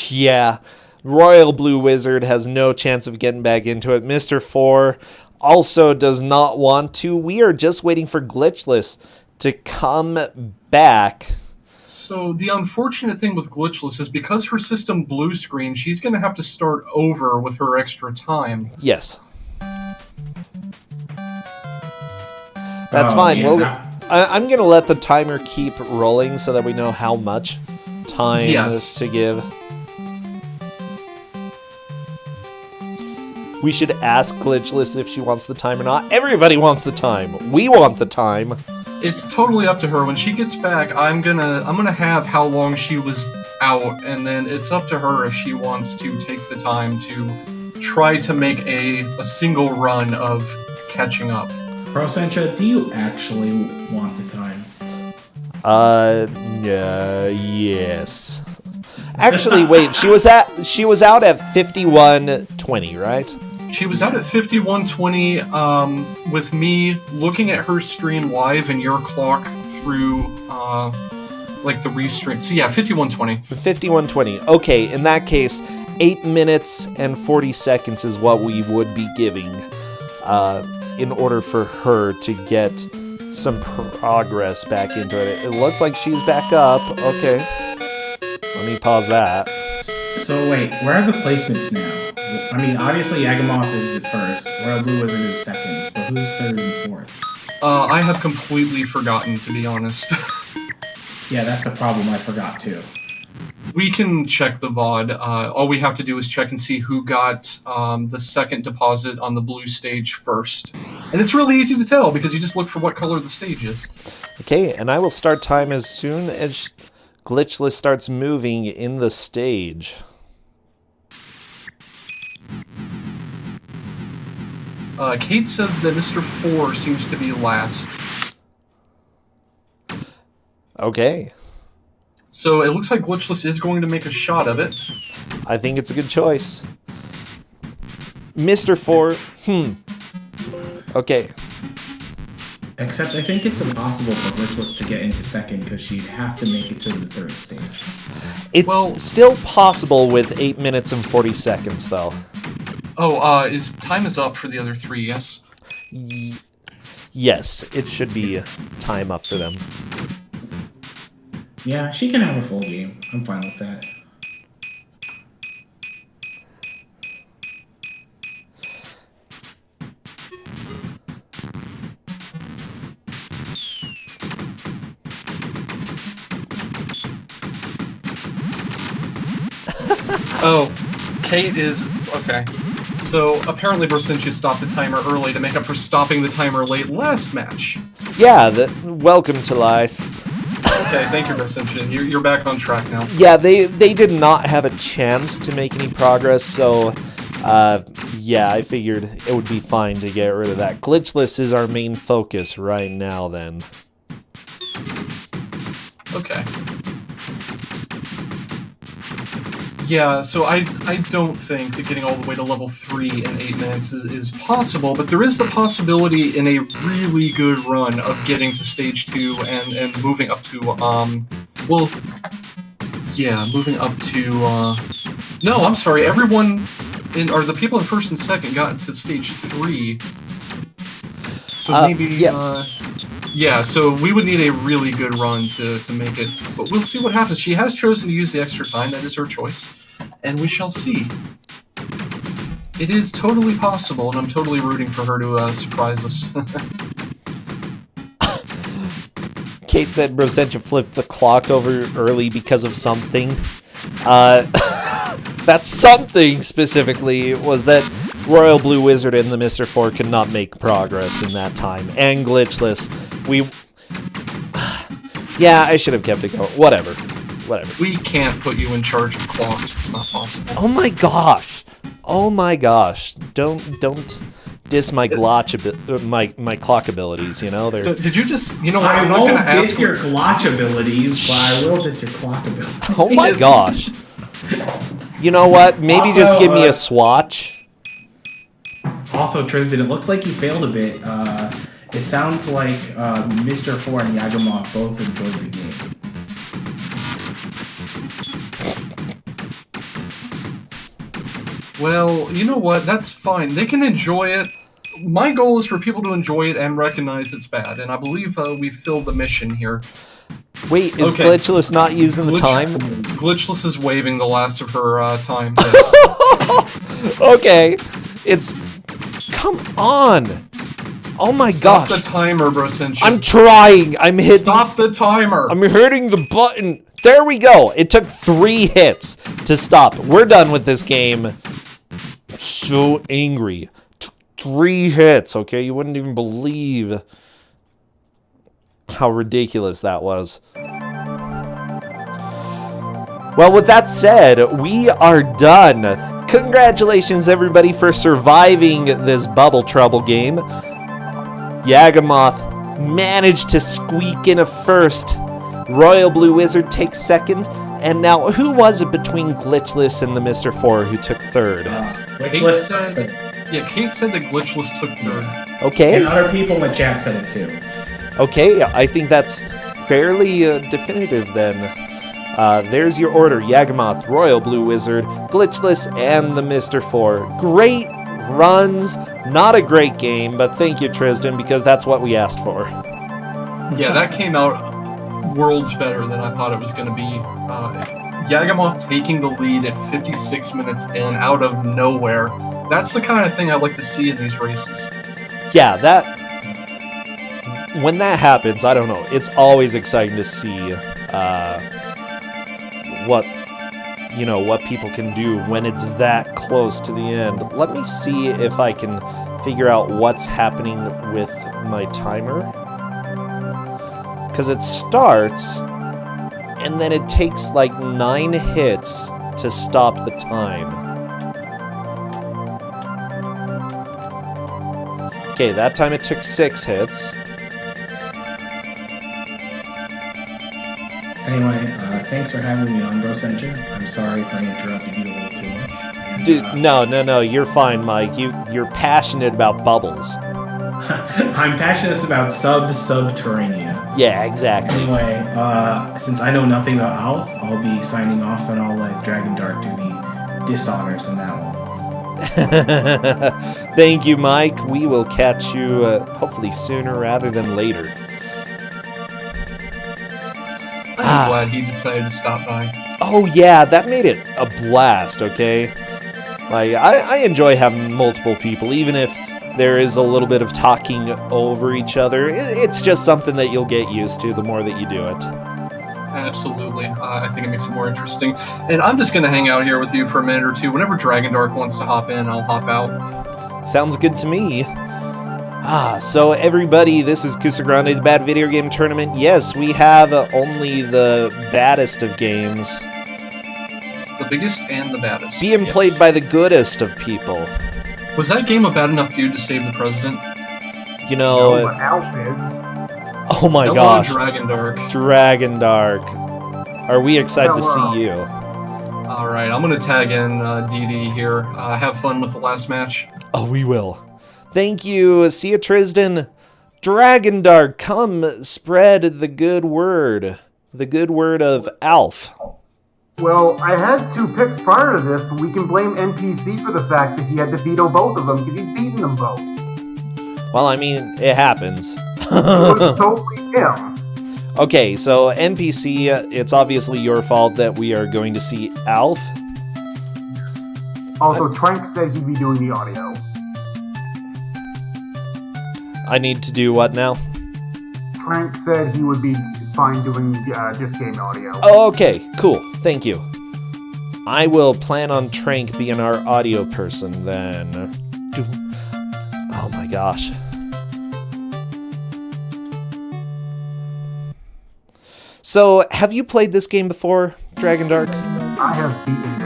Yeah. Royal Blue Wizard has no chance of getting back into it. Mr. 4 also does not want to. We are just waiting for Glitchless to come back. So the unfortunate thing with Glitchless is because her system blue screen, she's going to have to start over with her extra time. Yes. That's fine. Yeah. I'm going to let the timer keep rolling so that we know how much time to give. We should ask Glitchless if she wants the time or not. Everybody wants the time. We want the time. It's totally up to her. When she gets back, I'm gonna have how long she was out, and then it's up to her if she wants to take the time to try to make a single run of catching up. Brossentia, do you actually want the time? Yes. Actually, wait, she was out at 51:20, right? She was out at 51:20, with me looking at her stream live and your clock through, like the restream. So yeah, 51:20. 51:20. Okay, in that case, 8 minutes and 40 seconds is what we would be giving, in order for her to get some progress back into it. It looks like she's back up. Okay. Let me pause that. So wait, where are the placements now? I mean, obviously Yagamoth is first, Royal Blue Wizard is second, but who's third and fourth? I have completely forgotten, to be honest. Yeah, that's the problem, I forgot too. We can check the VOD. All we have to do is check and see who got the second deposit on the blue stage first. And it's really easy to tell, because you just look for what color the stage is. Okay, and I will start time as soon as Glitchless starts moving in the stage. Kate says that Mr. 4 seems to be last. Okay. So it looks like Glitchless is going to make a shot of it. I think it's a good choice. Mr. 4, Okay. Except I think it's impossible for Glitchless to get into second because she'd have to make it to the third stage. It's still possible with 8 minutes and 40 seconds, though. Oh, time is up for the other three, yes? Yes, it should be time up for them. Yeah, she can have a full game. I'm fine with that. Oh, Kate is... okay. So, apparently Brossentia stopped the timer early to make up for stopping the timer late last match. Yeah, welcome to life. Okay, thank you, Brossentia. You're back on track now. Yeah, they did not have a chance to make any progress, so... yeah, I figured it would be fine to get rid of that. Glitchless is our main focus right now, then. Okay. Yeah, so I don't think that getting all the way to level 3 in 8 minutes is possible, but there is the possibility in a really good run of getting to stage 2 and moving up to, well, yeah, moving up to, no, I'm sorry, everyone, or the people in first and second got into stage 3. So maybe, yes. Yeah, so we would need a really good run to make it, but we'll see what happens. She has chosen to use the extra time, that is her choice, and we shall see. It is totally possible, and I'm totally rooting for her to surprise us. Kate said Brossentia flipped the clock over early because of something. That something specifically was that Royal Blue Wizard and the Mr. 4 could not make progress in that time. And Glitchless, yeah, I should have kept it going. Whatever. We can't put you in charge of clocks. It's not possible. Oh my gosh. Oh my gosh. Don't diss my my clock abilities, you know? Did you just, you know what, I won't diss your glotch abilities, but I will diss your clock abilities. Oh my gosh. You know what? Maybe Also, just give me a swatch. Also, Tristan, it looked like you failed a bit. It sounds like Mr. 4 and Yagamoth both enjoyed the game. Well, you know what? That's fine. They can enjoy it. My goal is for people to enjoy it and recognize it's bad, and I believe we filled the mission here. Wait, is Glitchless not using the time? Glitchless is waving the last of her time. Okay. It's... Come on! Oh my gosh. Stop the timer, Brossentia. I'm trying! I'm hitting... Stop the timer! I'm hitting the button! There we go! It took 3 hits to stop. We're done with this game. So angry. 3 hits, okay? You wouldn't even believe how ridiculous that was. Well, with that said, we are done. Congratulations, everybody, for surviving this Bubble Trouble game. Yagamoth managed to squeak in a first. Royal Blue Wizard takes second. And now, who was it between Glitchless and the Mr. 4 who took third? Kate said that Glitchless took third. Okay. And other people in the chat said it too. Okay, I think that's fairly definitive then. There's your order. Yagamoth, Royal Blue Wizard, Glitchless, and the Mr. 4. Great runs. Not a great game, but thank you, Tristan, because that's what we asked for. Yeah, that came out worlds better than I thought it was going to be. Yagamoth taking the lead at 56 minutes in out of nowhere. That's the kind of thing I like to see in these races. Yeah, when that happens, I don't know. It's always exciting to see what people can do when it's that close to the end. Let me see if I can figure out what's happening with my timer. Because it starts, and then it takes like 9 hits to stop the time. Okay, that time it took 6 hits. Anyway, thanks for having me on, Brossentia. I'm sorry if I interrupted you a little too much. And, Dude, no, you're fine, Mike. You're passionate about bubbles. I'm passionate about Subterranea. Yeah, exactly. Anyway, since I know nothing about Alf, I'll be signing off and I'll let Dragon Dark do the dishonors in that one. Thank you, Mike. We will catch you hopefully sooner rather than later. I'm glad he decided to stop by. Oh yeah, that made it a blast, okay? Like, I enjoy having multiple people, even if there is a little bit of talking over each other. It's just something that you'll get used to the more that you do it. Absolutely. I think it makes it more interesting. And I'm just going to hang out here with you for a minute or two. Whenever Dragon Dark wants to hop in, I'll hop out. Sounds good to me. So everybody, this is Kusogrand3, the Bad Video Game Tournament. Yes, we have only the baddest of games. The biggest and the baddest. Being played by the goodest of people. Was that game a bad enough dude to save the president? You know... No, but Alf is. Oh my Hello, gosh. Dragon Dark. Dragon Dark. Are we excited to see you? Alright, I'm going to tag in DD here. Have fun with the last match. Oh, we will. Thank you. See you, Tristan. Dragon Dark, come spread the good word. The good word of Alf. Well, I had 2 picks prior to this, but we can blame NPC for the fact that he had to veto both of them because he's beaten them both. Well, I mean, it happens. It was totally him. Okay, so NPC, it's obviously your fault that we are going to see Alf. Also, Trank said he'd be doing the audio. I need to do what now? Trank said he would be fine doing just game audio. Oh, okay, cool. Thank you. I will plan on Trank being our audio person then. Oh my gosh. So, have you played this game before, Dragon Dark? I have beaten